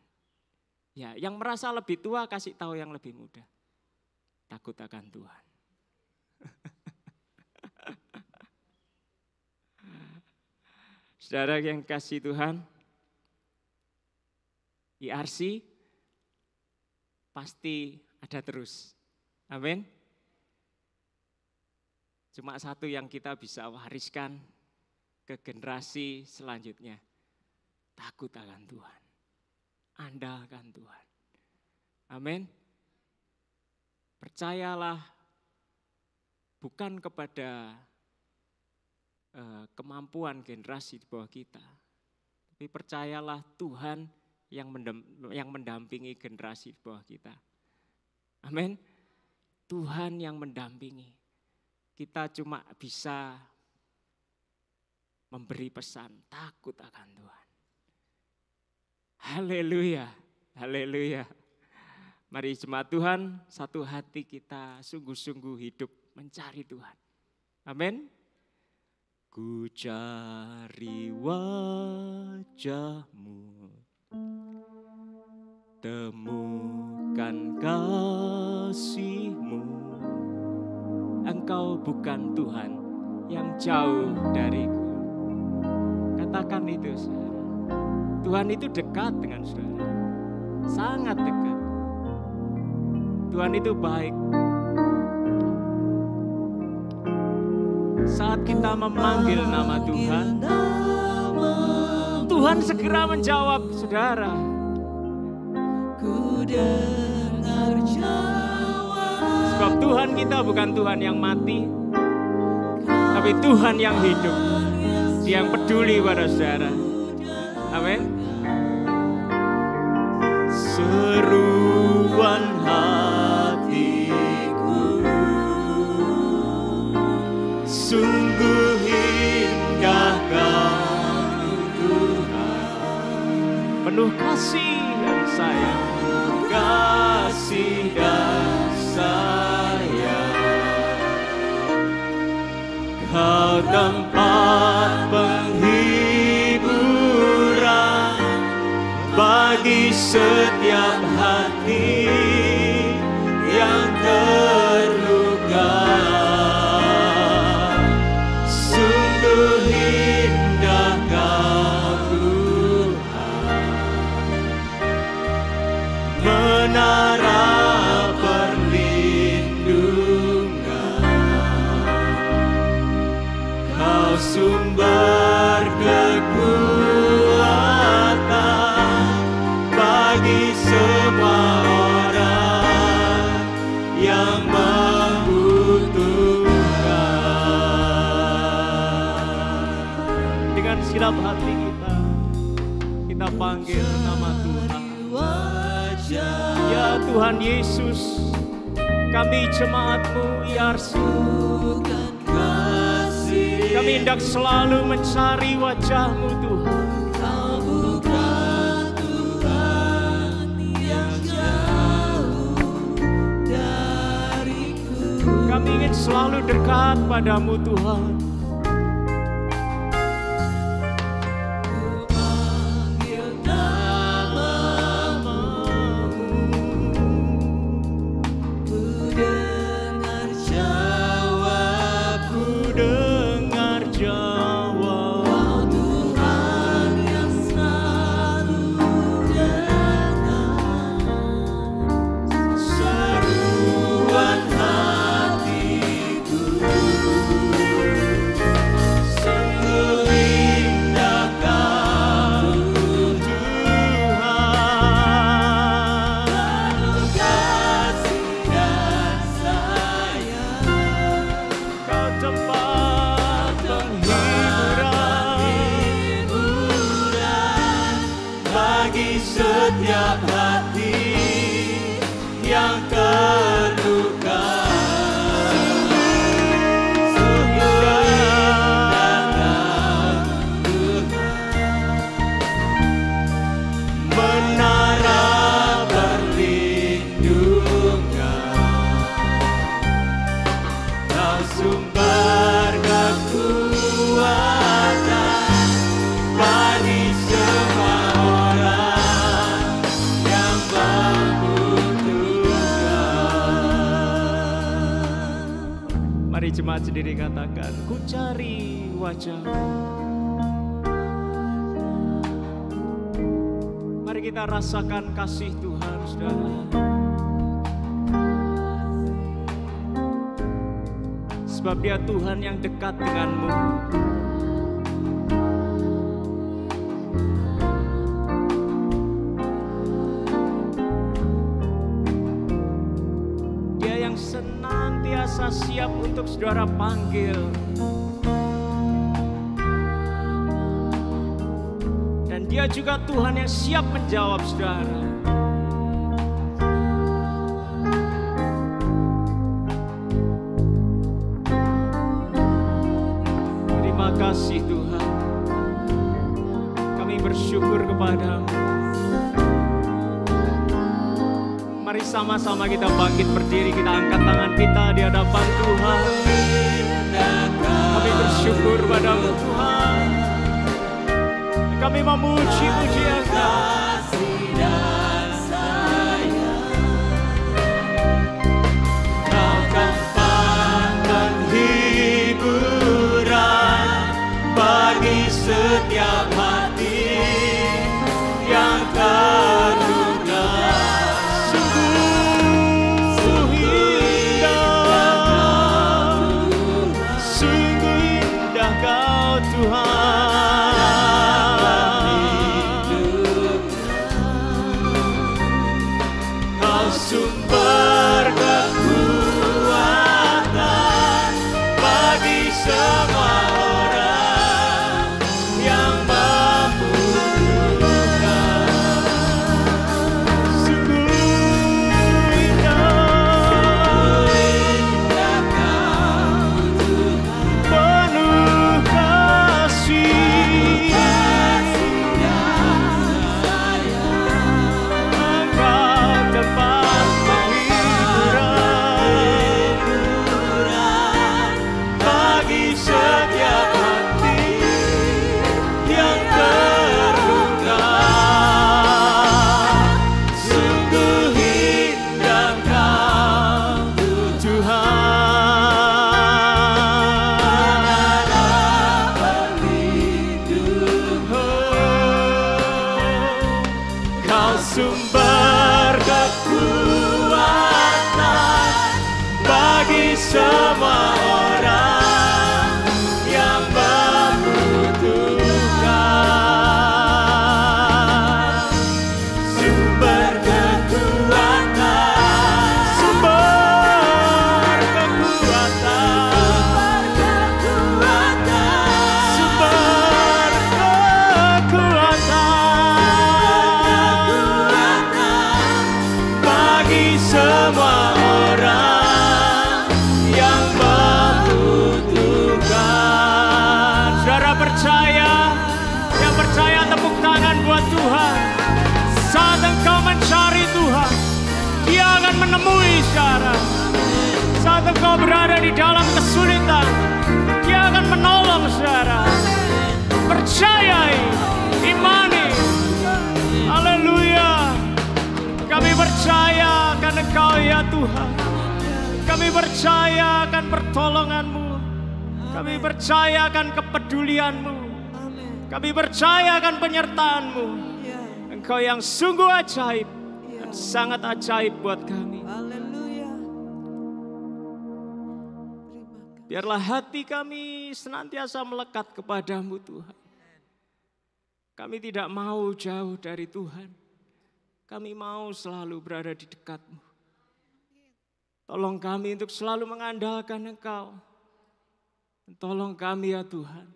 Ya, yang merasa lebih tua kasih tahu yang lebih muda. Takut akan Tuhan. Saudara yang kasih Tuhan, IRC pasti ada terus. Amin. Cuma satu yang kita bisa wariskan ke generasi selanjutnya. Takut akan Tuhan. Andalkan Tuhan. Amin. Percayalah bukan kepada kemampuan generasi di bawah kita. Tapi percayalah Tuhan yang mendampingi generasi di bawah kita. Amin. Tuhan yang mendampingi. Kita cuma bisa memberi pesan, takut akan Tuhan. Haleluya, haleluya. Mari jemaat Tuhan, satu hati kita sungguh-sungguh hidup mencari Tuhan. Amin. Ku cari wajah-Mu, temukan kasih-Mu. Engkau bukan Tuhan yang jauh dariku. Katakan itu saudara. Tuhan itu dekat dengan saudara. Sangat dekat. Tuhan itu baik. Saat kita memanggil nama Tuhan, Tuhan segera menjawab, saudara. Sebab Tuhan kita bukan Tuhan yang mati, tapi Tuhan yang hidup. Dia yang peduli pada saudara. Amin. Seruan hatiku, sungguh indah Kau Tuhan, penuh kasih dan sayang, kasih dan sayang. Kau tempat penghiburan bagi setiap hati yang terluka. Sungguh indah Kau Tuhan, menara perlindungan. Kau sumber kekuatan bagi semua orang yang membutuhkan. Dengan silap hati kita panggil nama Tuhan. Ya Tuhan Yesus, kami jemaat-Mu Yarsu, kami hendak selalu mencari wajah-Mu Tuhan. Kau bukan Tuhan yang jauh dariku. Kami ingin selalu dekat padamu Tuhan. Ku panggil namamu, ku dengar jawabku. Kau Tuhan yang selalu dengar seruan hatiku, sungguh indah Kau Tuhan, penuh kasih dan sayang. Kau tempat penghiburan bagi setiap hati yang terluka. Sungguh indah Kau Tuhan, menara perlindungan. Kau sumber kekuatan bagi semua orang yang membutuhkan. Mari jemaat sendiri katakan, ku cari wajah-Mu. Mari kita rasakan kasih Tuhan, saudara. Sebab Dia Tuhan yang dekat denganmu. Dia yang senantiasa siap untuk saudara panggil. Dan Dia juga Tuhan yang siap menjawab saudara. Terima kasih Tuhan. Kami bersyukur kepadamu. Mari sama-sama kita bangkit berdiri, kita angkat tangan kita di hadapan Tuhan. Kami bersyukur padamu Tuhan. Kami memuji-muji Engkau. Kau tempat penghiburan bagi setiap hati yang terluka. Sungguh indah Kau Tuhan. sumber kekuatan bagi semua orang yang membutuhkan. Sumber kekuatan, sumber kekuatan, sumber kekuatan bagi semua orang yang membutuhkan. Saudara percaya, yang percaya tepuk tangan buat Tuhan. Saat engkau mencari Tuhan, Dia akan menemui saudara. Saat engkau berada di dalam kesulitan, Dia akan menolong saudara. Percayai, imani. Haleluya. Kami percaya akan Engkau ya Tuhan. Kami percaya akan pertolongan-Mu. Kami percaya akan kepedulian-Mu. Kami percaya akan penyertaan-Mu. Engkau yang sungguh ajaib dan sangat ajaib buat kami. Biarlah hati kami senantiasa melekat kepadamu Tuhan. Kami tidak mau jauh dari Tuhan. Kami mau selalu berada di dekat-Mu. Tolong kami untuk selalu mengandalkan Engkau. Tolong kami ya Tuhan,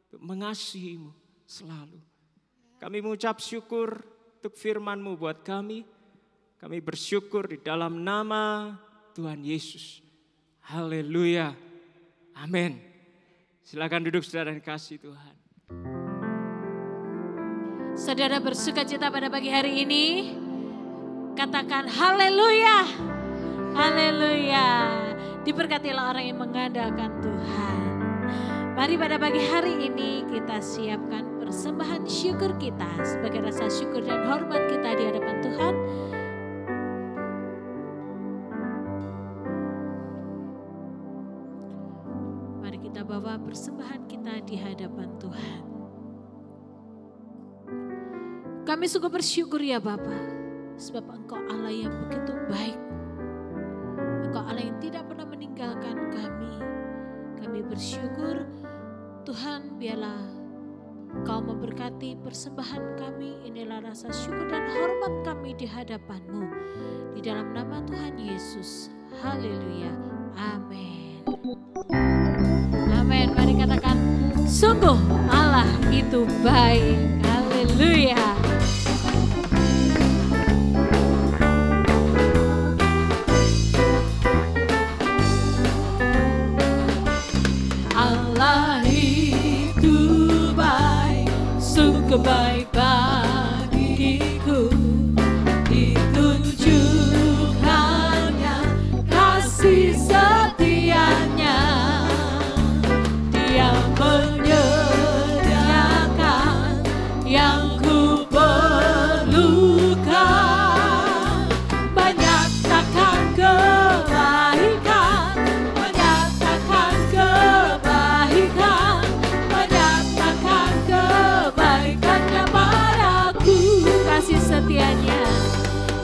untuk mengasihi-Mu selalu. Kami mengucap syukur untuk firman-Mu buat kami. Kami bersyukur di dalam nama Tuhan Yesus. Haleluya. Amin. Silakan duduk saudara yang kasih Tuhan. Saudara bersuka cita pada pagi hari ini, katakan haleluya, haleluya. Diberkatilah orang yang mengandalkan Tuhan. Mari pada pagi hari ini kita siapkan persembahan syukur kita sebagai rasa syukur dan hormat kita di hadapan Tuhan. Mari kita bawa persembahan kita di hadapan Tuhan. Kami sungguh bersyukur ya Bapa, sebab Engkau Allah yang begitu baik. Engkau Allah yang tidak pernah meninggalkan kami. Kami bersyukur Tuhan, biarlah Engkau memberkati persembahan kami. Inilah rasa syukur dan hormat kami di hadapan-Mu. Di dalam nama Tuhan Yesus. Haleluya. Amin. Amin. Mari katakan, sungguh Allah itu baik. Haleluya. Allah itu baik, sungguh baik bagiku. Ditunjukkannya kasih setianya. Dia menyediakan yang ku perlukan. Menyatakan kebaikan, menyatakan kebaikan, menyatakan kebaikannya padaku. Kasih setianya,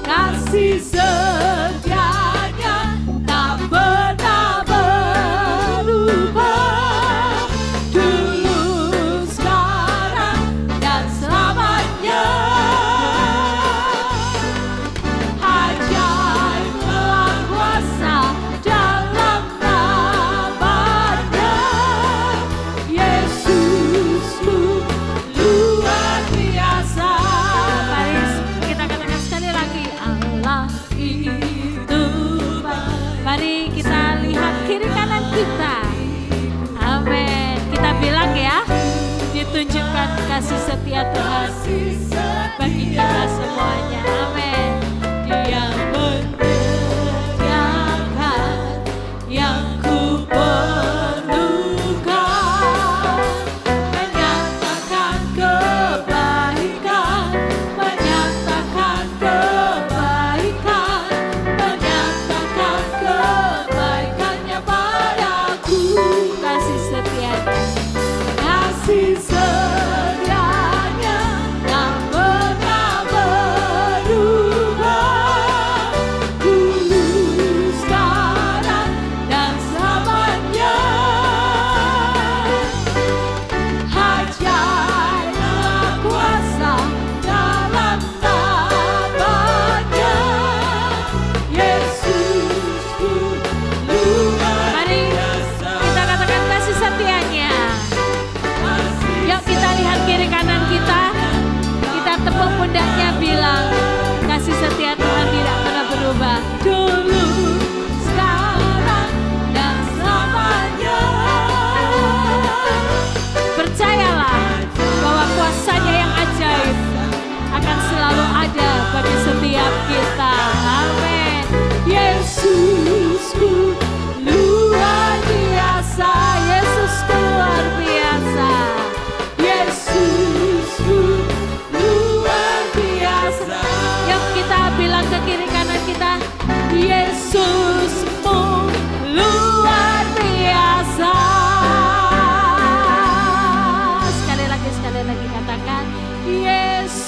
kasih setianya tak pernah berubah. Dulu, sekarang, dan selamanya. Ajaib luar kuasa dalam namanya. Yesusku luar biasa. Mari kita katakan sekali lagi, Allah itu baik. Mari kita lihat kiri kanan kita. Amin. Kita bilang ya, ditunjukkan kasih setia Tuhan bagi kita semuanya. Amin. Dia menyediakan yang ku perlukan. Menyatakan kebaikan, menyatakan kebaikan, menyatakan kebaikannya padaku. Kasih setianya, kasih setianya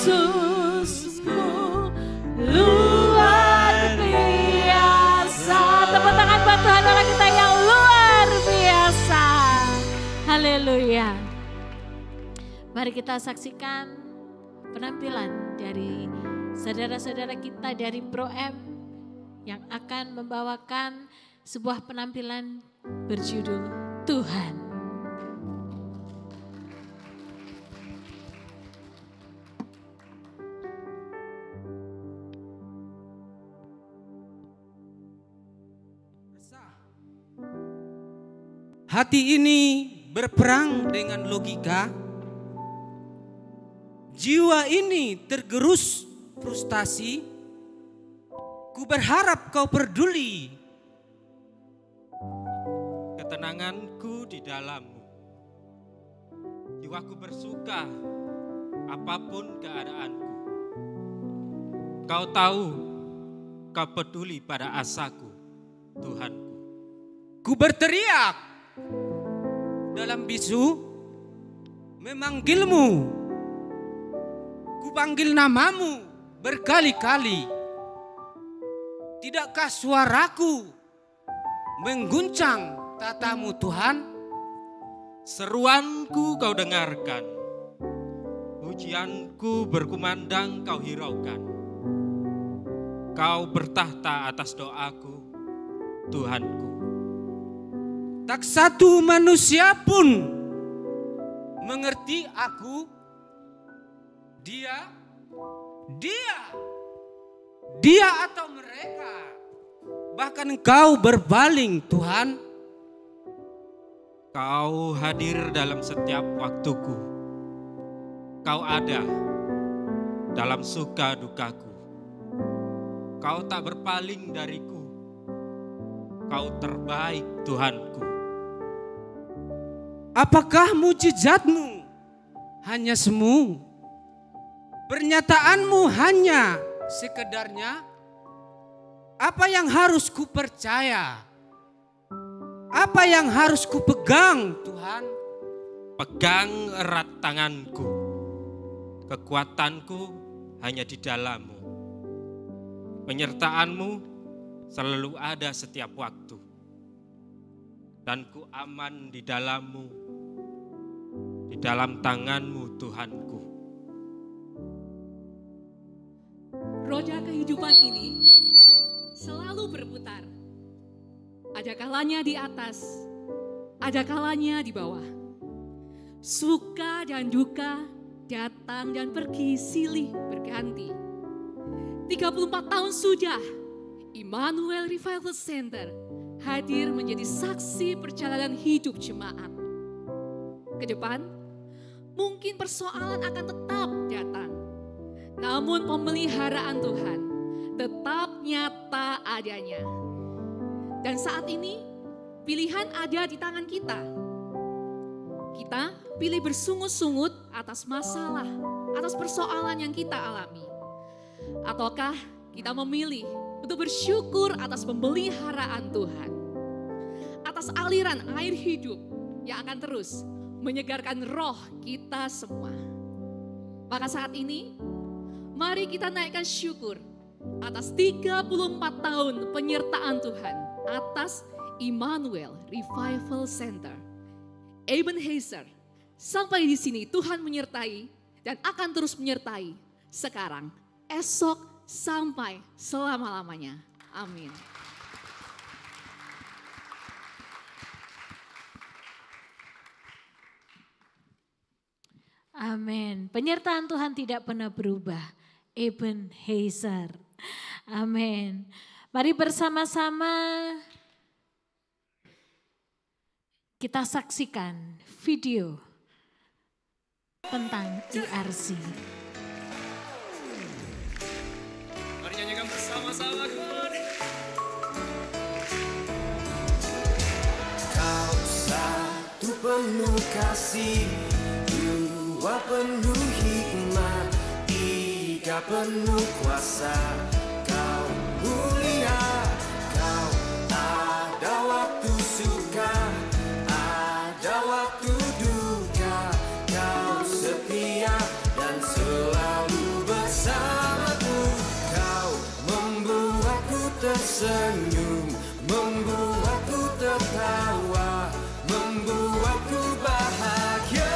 Yesusmu luar biasa. Tepuk tangan buat Tuhan Allah kita yang luar biasa. Haleluya. Mari kita saksikan penampilan dari saudara-saudara kita dari Pro M yang akan membawakan sebuah penampilan berjudul Tuhan. Hati ini berperang dengan logika. Jiwa ini tergerus frustasi. Ku berharap kau peduli. Ketenanganku di dalammu. Jiwaku bersuka apapun keadaanku. Kau tahu, kau peduli pada asaku, Tuhanku. Ku berteriak dalam bisu, memanggilmu. Ku panggil namamu berkali-kali. Tidakkah suaraku mengguncang tatamu Tuhan? Seruanku kau dengarkan, pujianku berkumandang kau hiraukan. Kau bertahta atas doaku, Tuhanku. Tak satu manusia pun mengerti aku. Dia atau mereka. Bahkan engkau berpaling Tuhan. Kau hadir dalam setiap waktuku. Kau ada dalam suka dukaku. Kau tak berpaling dariku. Kau terbaik Tuhanku. Apakah mujizatmu hanya semu? Pernyataanmu hanya sekedarnya? Apa yang harus ku percaya? Apa yang harus ku pegang Tuhan? Pegang erat tanganku. Kekuatanku hanya di dalammu. Penyertaanmu selalu ada setiap waktu. Dan ku aman di dalammu, di dalam tanganmu Tuhanku. Roda kehidupan ini selalu berputar. Ada kalanya di atas, ada kalanya di bawah. Suka dan duka, datang dan pergi silih berganti. 34 tahun sudah, Immanuel Revival Center hadir menjadi saksi perjalanan hidup jemaat. Ke depan, mungkin persoalan akan tetap datang. Namun pemeliharaan Tuhan tetap nyata adanya. Dan saat ini, pilihan ada di tangan kita. Kita pilih bersungut-sungut atas masalah, atas persoalan yang kita alami. Ataukah kita memilih untuk bersyukur atas pemeliharaan Tuhan. Atas aliran air hidup yang akan terus menyegarkan roh kita semua. Maka saat ini, mari kita naikkan syukur atas 34 tahun penyertaan Tuhan atas Immanuel Revival Center. Ebenezer, sampai di sini Tuhan menyertai dan akan terus menyertai sekarang, esok, sampai selama-lamanya. Amin. Amin. Penyertaan Tuhan tidak pernah berubah. Ebenezer. Amin. Mari bersama-sama kita saksikan video tentang ERC. Mari nyanyikan bersama-sama. Kau satu penuh kasih, dua penuh hikmat, tiga penuh kuasa. Kau mulia, kau ada waktu suka, ada waktu duka. Kau setia dan selalu tersenyum, membuatku tertawa, membuatku bahagia.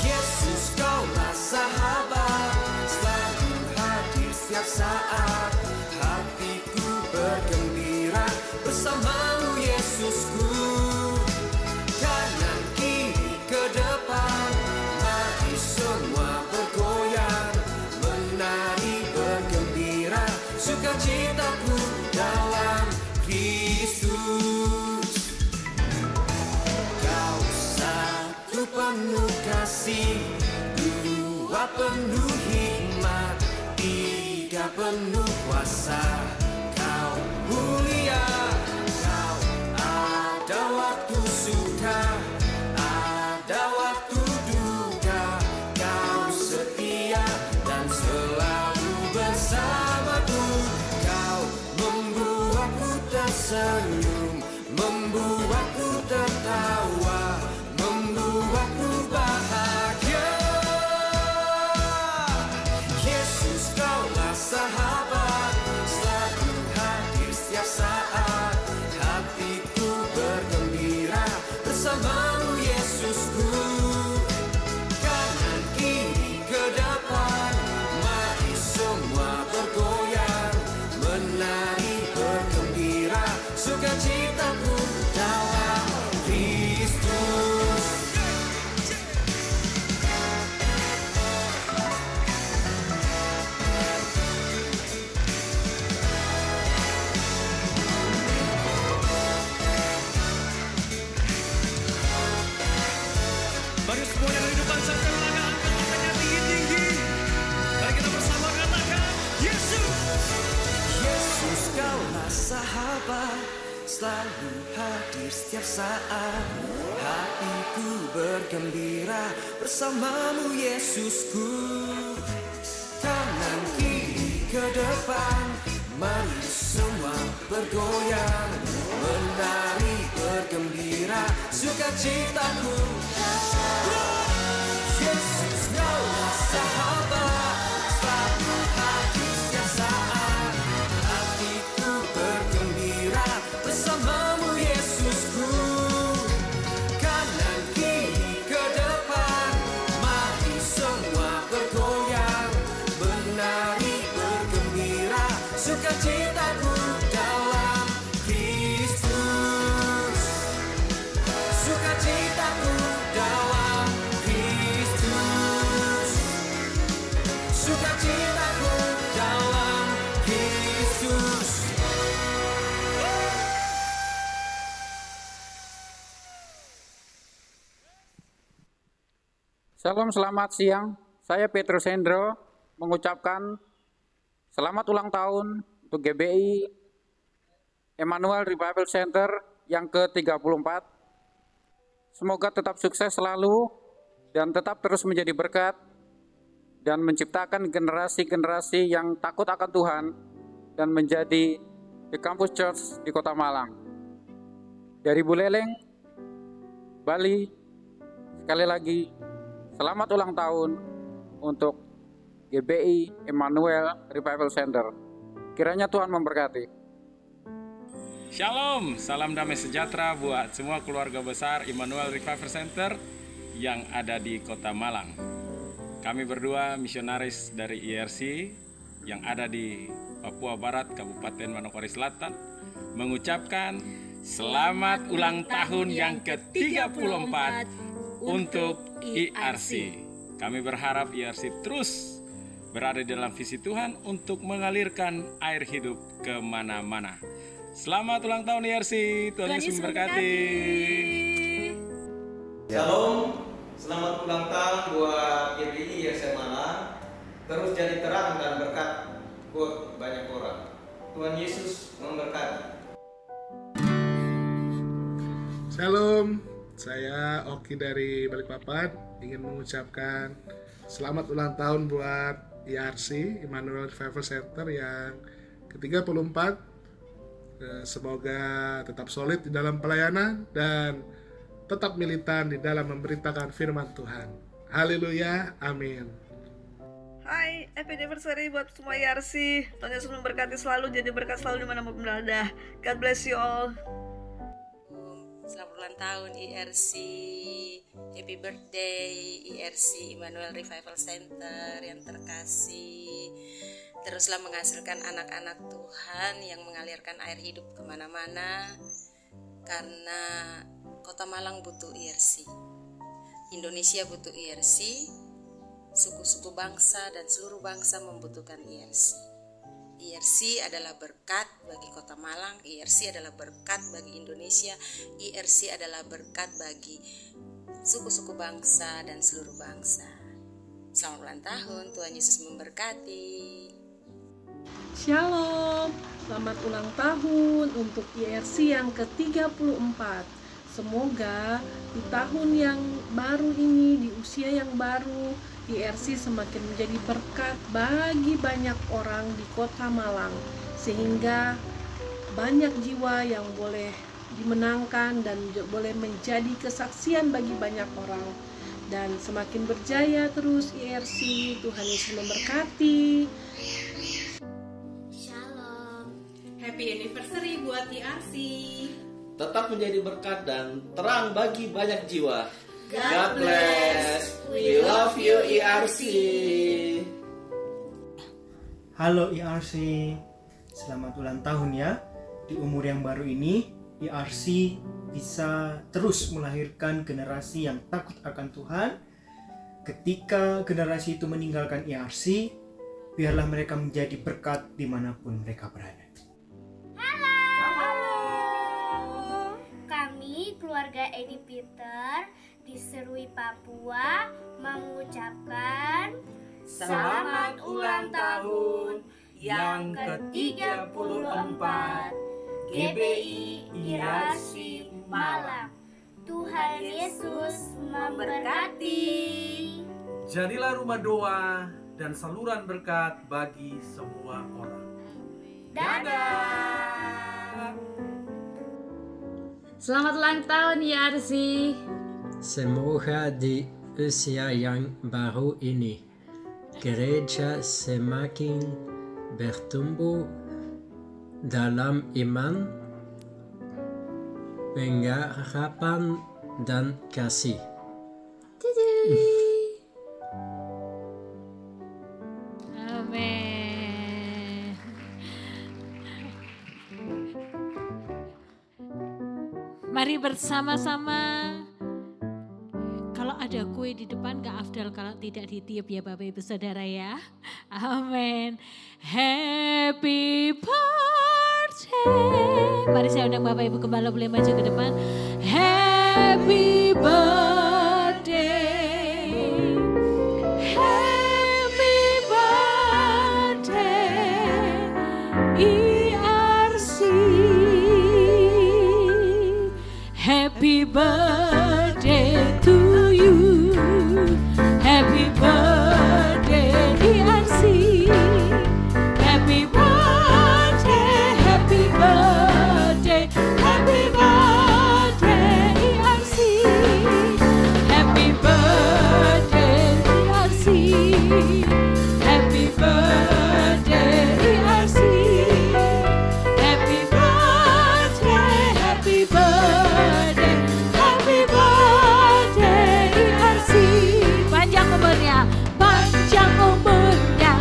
Yesus, Kaulah sahabat, selalu hadir setiap saat. Hatiku bergembira bersamamu, Yesusku. Kanan kiri ke depan, mari semua bergoyang, menari bergembira, sukacitaku dalam Kristus. Kau satu penuh kasih, dua penuh hikmat, tiga penuh kuasa. Kau mulia, kau ada waktu suka, ada waktu duka. Kau setia dan selalu bersamaku. Kau membuatku tersenyum, membuatku tertawa, membuatku bahagia. Yesus, Kaulah sahabat, selalu hadir setiap saat. Hatiku bergembira bersamamu, Yesusku. Kanan kiri ke depan, mari semua bergoyang, menari bergembira, sukacitaku dalam Kristus. Mari semuanya dari depan sampai belakang, angkat tangannya tinggi-tinggi. Mari kita bersama katakan, Yesus. Yesus, Kaulah sahabat, selalu hadir setiap saat. Hatiku bergembira bersamamu, Yesusku. Kanan kiri ke depan, mari semua bergoyang, menari bergembira, sukacitaku. Yesus, Kaulah sahabat, selalu hadir setiap saat. Hatiku bergembira bersamamu, Yesusku. Kanan kiri ke depan, mari semua bergoyang, menari bergembira, sukacitaku dalam Kristus. Sukacitaku dalam Kristus. Sukacitaku dalam Kristus. Shalom, selamat siang. Saya Petrus Hendro mengucapkan selamat ulang tahun untuk GBI Emmanuel Revival Center yang ke-34. Semoga tetap sukses selalu dan tetap terus menjadi berkat dan menciptakan generasi-generasi yang takut akan Tuhan dan menjadi The Campus Church di Kota Malang. Dari Buleleng, Bali, sekali lagi selamat ulang tahun untuk GBI Emmanuel Revival Center. Kiranya Tuhan memberkati. Shalom, salam damai sejahtera buat semua keluarga besar Emmanuel Revival Center yang ada di Kota Malang. Kami berdua misionaris dari IRC yang ada di Papua Barat, Kabupaten Manokwari Selatan, mengucapkan selamat ulang tahun yang ke-34 untuk IRC. Kami berharap IRC terus berada dalam visi Tuhan untuk mengalirkan air hidup kemana-mana. Selamat ulang tahun IRC, Tuhan Yesus memberkati. Shalom, selamat ulang tahun buat GBI IRC Malang. Terus jadi terang dan berkat buat banyak orang. Tuhan Yesus memberkati. Shalom, saya Oki dari Balikpapan ingin mengucapkan selamat ulang tahun buat IRC Emmanuel Revival Center yang ke-34. Semoga tetap solid di dalam pelayanan dan tetap militan di dalam memberitakan firman Tuhan. Haleluya, amin. Hai, happy anniversary buat semua IRC. Tuhan Yesus memberkati selalu, jadi berkat selalu dimanapun berada. God bless you all. Selamat ulang tahun IRC, happy birthday IRC Immanuel Revival Center yang terkasih. Teruslah menghasilkan anak-anak Tuhan yang mengalirkan air hidup kemana-mana, karena Kota Malang butuh IRC, Indonesia butuh IRC, suku-suku bangsa dan seluruh bangsa membutuhkan IRC. IRC adalah berkat bagi Kota Malang, IRC adalah berkat bagi Indonesia, IRC adalah berkat bagi suku-suku bangsa dan seluruh bangsa. Selamat ulang tahun, Tuhan Yesus memberkati. Shalom, selamat ulang tahun untuk IRC yang ke-34. Semoga di tahun yang baru ini, di usia yang baru, IRC semakin menjadi berkat bagi banyak orang di Kota Malang, sehingga banyak jiwa yang boleh dimenangkan dan boleh menjadi kesaksian bagi banyak orang. Dan semakin berjaya terus IRC, Tuhan Yesus memberkati. Happy anniversary buat IRC. Tetap menjadi berkat dan terang bagi banyak jiwa. God bless. We love you IRC. Halo IRC, selamat ulang tahun ya. Di umur yang baru ini, IRC bisa terus melahirkan generasi yang takut akan Tuhan. Ketika generasi itu meninggalkan IRC, biarlah mereka menjadi berkat dimanapun mereka berada. Kami keluarga Edi Peter di Serui Papua mengucapkan Selamat ulang tahun yang ke-34 GBI IRC Malang. Tuhan Yesus memberkati. Jadilah rumah doa dan saluran berkat bagi semua orang. Dadah. Selamat ulang tahun IRC. Semoga di usia yang baru ini gereja semakin bertumbuh dalam iman, pengharapan, dan kasih. Amin. Mari bersama-sama. Kalau ada kue di depan gak afdal kalau tidak ditiup ya Bapak Ibu Saudara ya. Amin. Happy birthday. Mari saya undang Bapak Ibu Gembala boleh maju ke depan. Happy birthday. Happy birthday. IRC. Happy birthday to you. Happy birthday IRC. Happy birthday, happy birthday, happy birthday IRC. Happy birthday IRC. Happy birthday IRC. Happy birthday, happy birthday, happy birthday IRC. Panjang umurnya, panjang umurnya.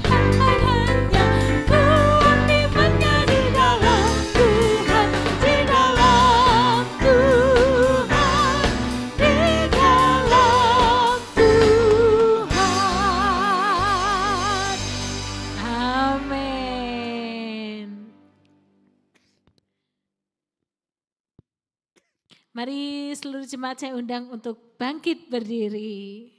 Hanya kuat imannya di dalam Tuhan, di dalam Tuhan, di dalam Tuhan. Amin. Mari seluruh jemaat saya undang untuk bangkit berdiri.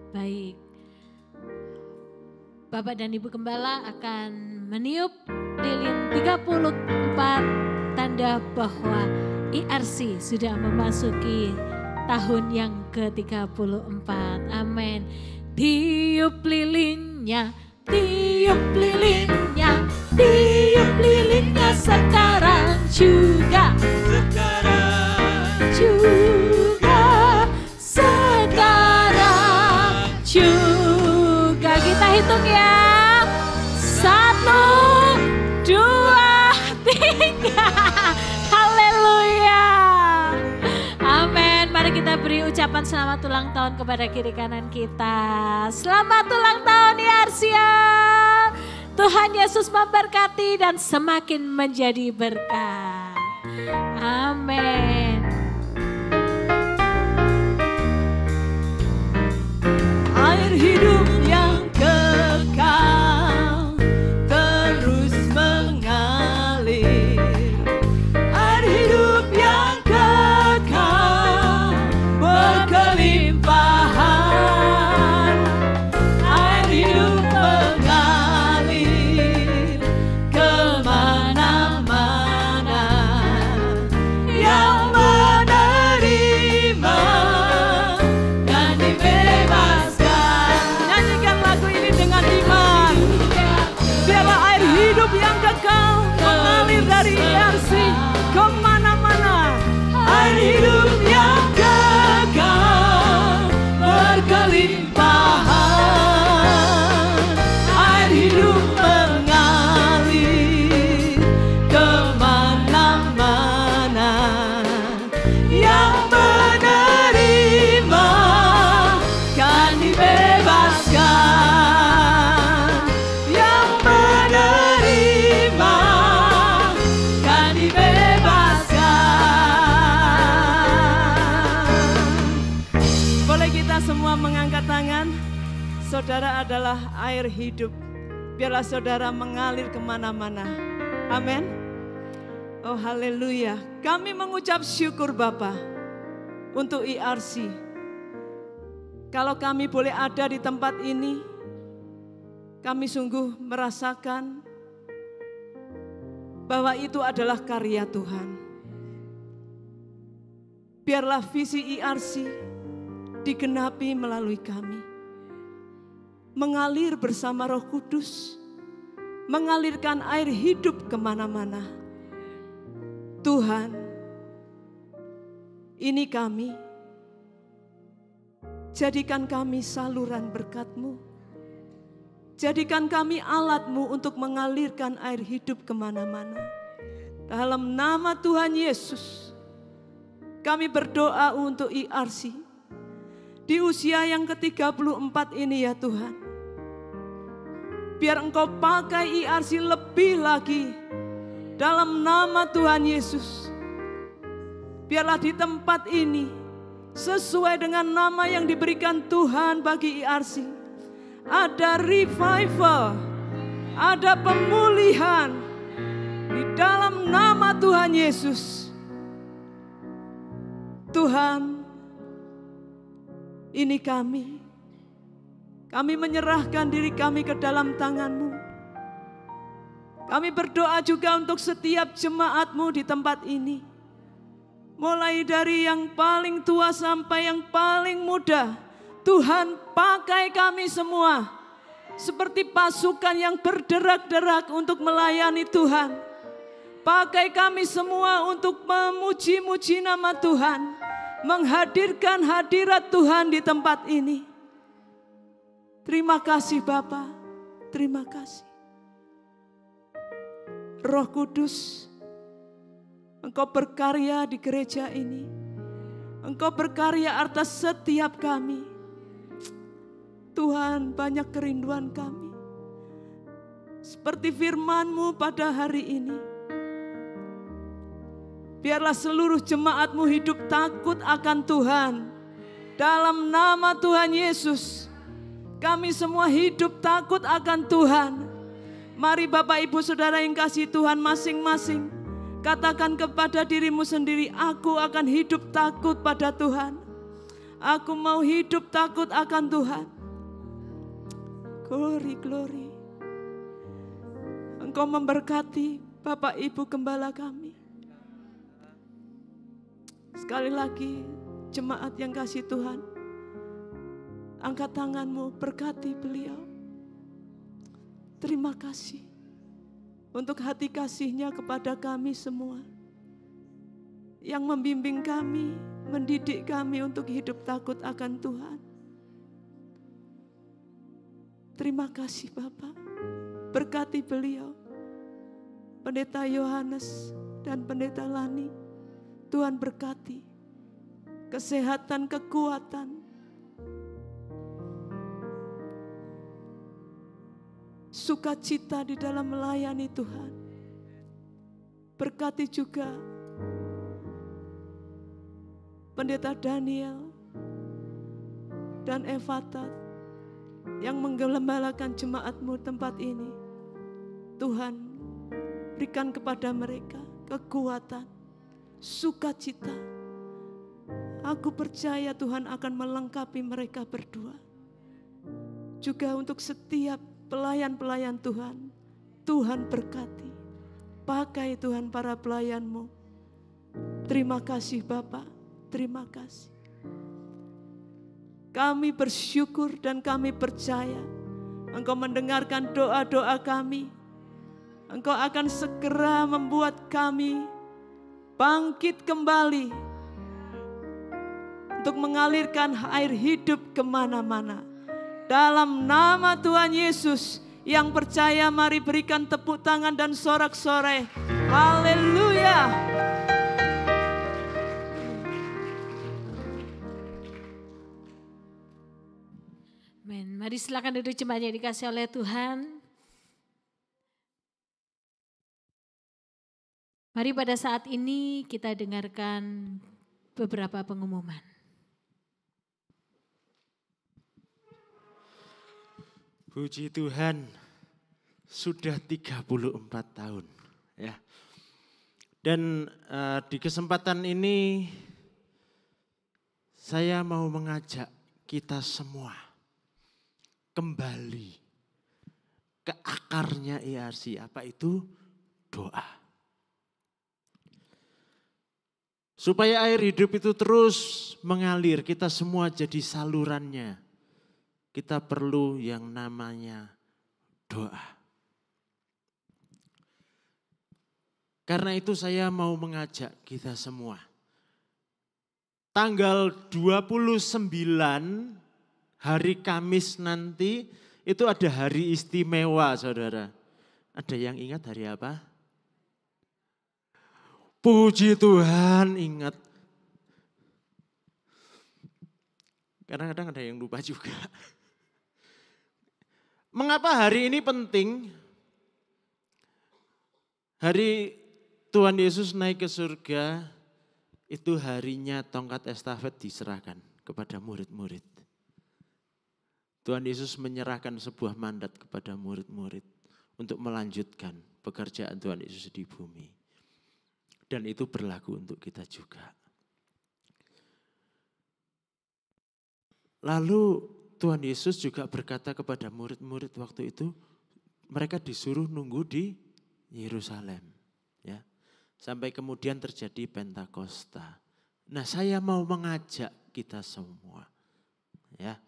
Baik. Bapak dan Ibu Gembala akan meniup lilin 34 tanda bahwa IRC sudah memasuki tahun yang ke-34. Amin. Tiup lilinnya, tiup lilinnya, tiup lilinnya. sekarang juga, sekarang juga. Kita hitung ya. 1, 2, 3. Haleluya. Amin. Mari kita beri ucapan selamat ulang tahun kepada kiri kanan kita. Selamat ulang tahun Yarsia. Tuhan Yesus memberkati dan semakin menjadi berkat. Amin. Air hidup yang kekal terus mengalir. Air hidup yang kekal berkelimpahan. Air hidup mengalir kemana-mana. Yang menerima dan dibebaskan. Nyanyikan lagu ini dengan iman. Biarlah air hidup yang kekal mengalir dari Yarsi kemana-mana. Air hidup yang kekal berkelimpahan. Air hidup mengalir kemana-mana. Yang menerima kan dibebaskan. Yang menerima kan dibebaskan. Boleh kita semua mengangkat tangan. Saudara adalah air hidup. Biarlah saudara mengalir kemana-mana. Amin. Oh haleluya. Kami mengucap syukur Bapa untuk IRC. Kalau kami boleh ada di tempat ini, kami sungguh merasakan bahwa itu adalah karya Tuhan. Biarlah visi IRC digenapi melalui kami. Mengalir bersama Roh Kudus, mengalirkan air hidup kemana-mana. Tuhan, ini kami, jadikan kami saluran berkat-Mu. Jadikan kami alat-Mu untuk mengalirkan air hidup kemana-mana. Dalam nama Tuhan Yesus, kami berdoa untuk IRC. Di usia yang ke-34 ini ya Tuhan. Biar Engkau pakai IRC lebih lagi dalam nama Tuhan Yesus. Biarlah di tempat ini sesuai dengan nama yang diberikan Tuhan bagi IRC. Ada revival, ada pemulihan di dalam nama Tuhan Yesus. Tuhan, ini kami. Kami menyerahkan diri kami ke dalam tangan-Mu. Kami berdoa juga untuk setiap jemaat-Mu di tempat ini. Mulai dari yang paling tua sampai yang paling muda. Tuhan, pakai kami semua seperti pasukan yang berderak-derak untuk melayani Tuhan. Pakai kami semua untuk memuji-muji nama Tuhan. Menghadirkan hadirat Tuhan di tempat ini. Terima kasih Bapa, terima kasih. Roh Kudus, Engkau berkarya di gereja ini. Engkau berkarya atas setiap kami. Tuhan, banyak kerinduan kami. Seperti firman-Mu pada hari ini. Biarlah seluruh jemaat-Mu hidup takut akan Tuhan. Dalam nama Tuhan Yesus. Kami semua hidup takut akan Tuhan. Mari Bapak Ibu Saudara yang kasih Tuhan masing-masing. Katakan kepada dirimu sendiri, aku akan hidup takut pada Tuhan. Aku mau hidup takut akan Tuhan. Glory, glory. Engkau memberkati Bapak Ibu Gembala kami. Sekali lagi, jemaat yang kasih Tuhan. Angkat tanganmu, berkati beliau. Terima kasih untuk hati kasih-Nya kepada kami semua, yang membimbing kami, mendidik kami untuk hidup takut akan Tuhan. Terima kasih Bapak, berkati beliau, Pendeta Yohanes dan Pendeta Lani. Tuhan berkati kesehatan, kekuatan, sukacita di dalam melayani Tuhan. Berkati juga Pendeta Daniel dan Evatat yang menggembalakan jemaat-Mu tempat ini. Tuhan, berikan kepada mereka kekuatan, sukacita. Aku percaya Tuhan akan melengkapi mereka berdua. Juga untuk setiap pelayan-pelayan Tuhan, Tuhan berkati. Pakai Tuhan para pelayan-Mu. Terima kasih Bapak, terima kasih. Kami bersyukur dan kami percaya Engkau mendengarkan doa-doa kami. Engkau akan segera membuat kami bangkit kembali untuk mengalirkan air hidup kemana-mana. Dalam nama Tuhan Yesus, yang percaya mari berikan tepuk tangan dan sorak-sorai. Haleluya. Amin. Mari silakan duduk jemaat yang dikasih oleh Tuhan. Mari pada saat ini kita dengarkan beberapa pengumuman. Puji Tuhan, sudah 34 tahun ya. Dan di kesempatan ini saya mau mengajak kita semua kembali ke akarnya ERC. Apa itu? Doa. Supaya air hidup itu terus mengalir, kita semua jadi salurannya. Kita perlu yang namanya doa. Karena itu saya mau mengajak kita semua. Tanggal 29 hari Kamis nanti itu ada hari istimewa, saudara. Ada yang ingat hari apa? Puji Tuhan, ingat. Kadang-kadang ada yang lupa juga. Mengapa hari ini penting? Hari Tuhan Yesus naik ke surga, itu harinya tongkat estafet diserahkan kepada murid-murid. Tuhan Yesus menyerahkan sebuah mandat kepada murid-murid untuk melanjutkan pekerjaan Tuhan Yesus di bumi. Dan itu berlaku untuk kita juga. Lalu Tuhan Yesus juga berkata kepada murid-murid waktu itu, mereka disuruh nunggu di Yerusalem, ya, sampai kemudian terjadi Pentakosta. Nah, saya mau mengajak kita semua, ya,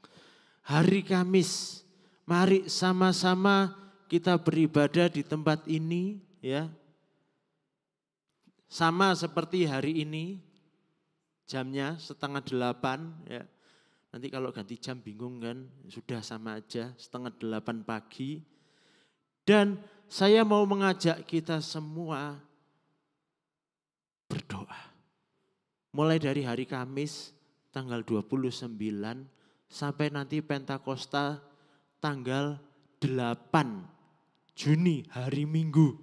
hari Kamis, mari sama-sama kita beribadah di tempat ini, ya, sama seperti hari ini, jamnya 7:30, ya. Nanti kalau ganti jam bingung kan, sudah sama aja 7:30 pagi. Dan saya mau mengajak kita semua berdoa. Mulai dari hari Kamis tanggal 29 sampai nanti Pentakosta tanggal 8 Juni hari Minggu.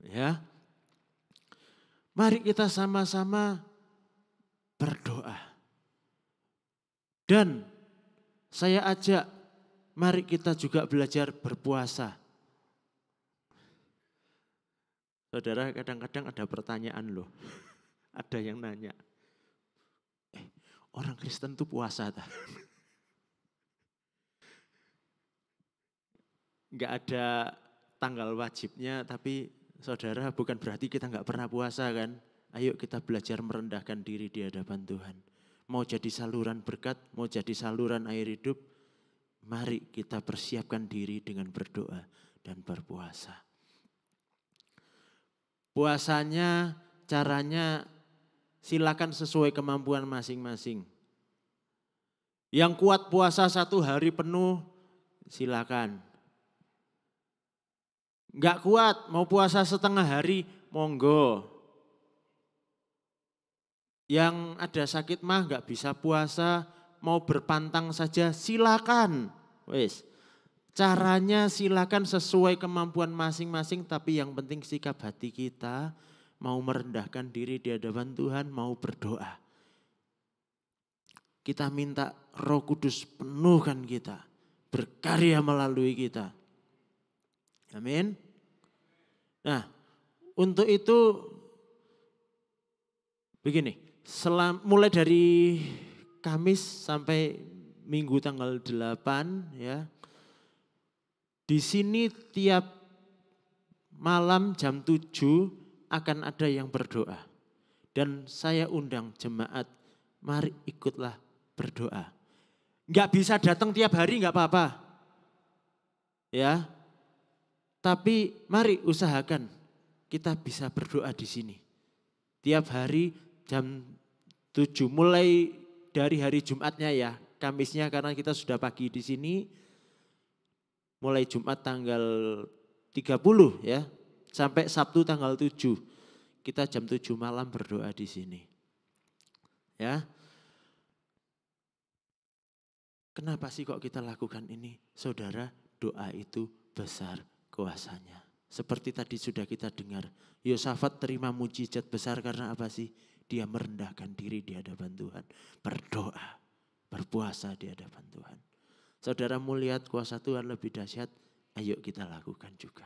Ya. Mari kita sama-sama berdoa. Dan saya ajak, mari kita juga belajar berpuasa. Saudara, kadang-kadang ada pertanyaan loh. Ada yang nanya, orang Kristen tuh puasa tak? Enggak ada tanggal wajibnya, tapi saudara bukan berarti kita enggak pernah puasa kan? Ayo kita belajar merendahkan diri di hadapan Tuhan. Mau jadi saluran berkat, mau jadi saluran air hidup, mari kita persiapkan diri dengan berdoa dan berpuasa. Puasanya, caranya silakan sesuai kemampuan masing-masing. Yang kuat puasa 1 hari penuh, silakan. Enggak kuat, mau puasa setengah hari, monggo. Yang ada sakit mah enggak bisa puasa, mau berpantang saja, silakan. Wes, caranya silakan sesuai kemampuan masing-masing, tapi yang penting sikap hati kita, mau merendahkan diri di hadapan Tuhan, mau berdoa. Kita minta Roh Kudus penuhkan kita, berkarya melalui kita. Amin. Nah, untuk itu begini, mulai dari Kamis sampai Minggu tanggal 8 ya. Di sini tiap malam jam 7 akan ada yang berdoa. Dan saya undang jemaat, mari ikutlah berdoa. Enggak bisa datang tiap hari enggak apa-apa. Ya. Tapi mari usahakan kita bisa berdoa di sini. Tiap hari jam 7 mulai dari hari Jumatnya ya, Kamisnya karena kita sudah pagi di sini. Mulai Jumat tanggal 30 ya, sampai Sabtu tanggal 7. Kita jam 7 malam berdoa di sini. Ya. Kenapa sih kok kita lakukan ini? Saudara, doa itu besar kuasanya. Seperti tadi sudah kita dengar, Yosafat terima mujizat besar karena apa sih? Dia merendahkan diri di hadapan Tuhan. Berdoa, berpuasa di hadapan Tuhan. Saudara mau lihat kuasa Tuhan lebih dahsyat, ayo kita lakukan juga.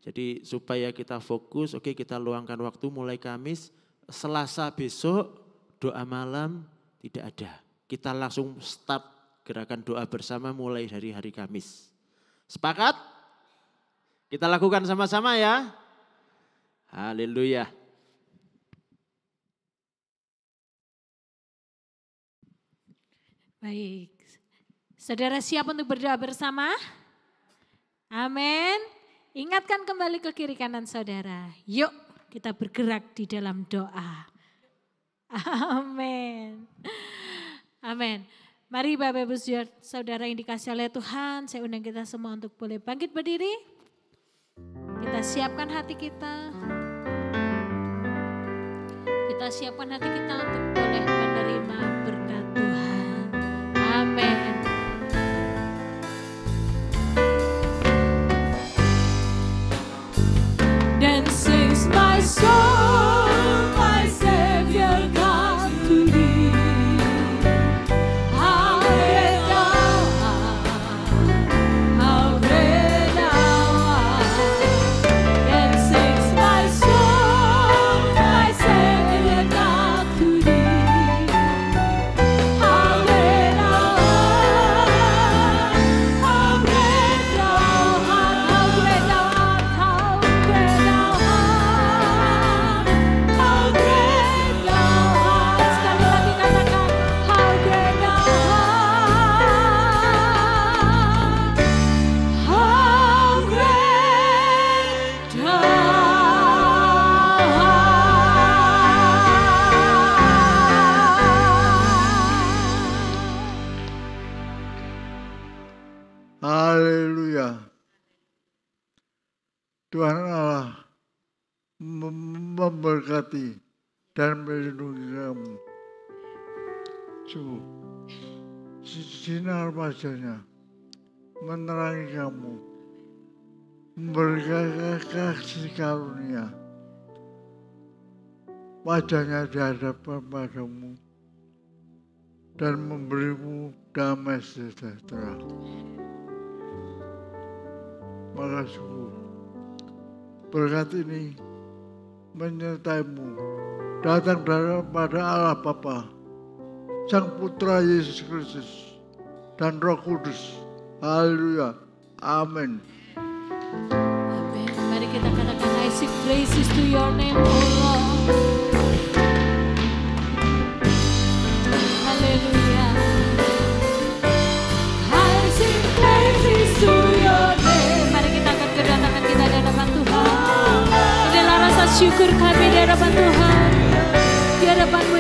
Jadi supaya kita fokus, oke kita luangkan waktu mulai Kamis, Selasa besok doa malam tidak ada. Kita langsung start gerakan doa bersama mulai dari hari Kamis. Sepakat? Kita lakukan sama-sama ya. Haleluya. Baik. Saudara siap untuk berdoa bersama? Amin. Ingatkan kembali ke kiri kanan saudara. Yuk kita bergerak di dalam doa. Amin. Amin. Mari Bapak Ibu Saudara yang dikasihi oleh Tuhan, saya undang kita semua untuk boleh bangkit berdiri. Kita siapkan hati kita. Kita siapkan hati kita untuk boleh menerima berkat Tuhan. Amin. Then sings my soul, my Savior God to thee. How great thou art, how great thou art. Then sings my soul, my Savior God to thee. How great thou art, how great thou art, how great thou art, how great thou art, how great thou art. Sekali lagi katakan, how great thou art, how great thou Haleluya. Tuhan Allah memberkati dan melindungi kamu. Sungguh, sinar wajahnya menerangi kamu, memberikan kasih karunia. Wajahnya di hadapan padamu dan memberimu damai sejahtera. Maka sungguh berkat ini menyertaimu datang daripada Allah Bapa, Sang Putra Yesus Kristus dan Roh Kudus. Haleluya. Amin. Amin. Mari kita katakan, I sing praises to your name, O Lord. Haleluya. I sing praises to your name. Mari kita akan kedatangan syukur kami di hadapan Tuhan. Di hadapan-Mu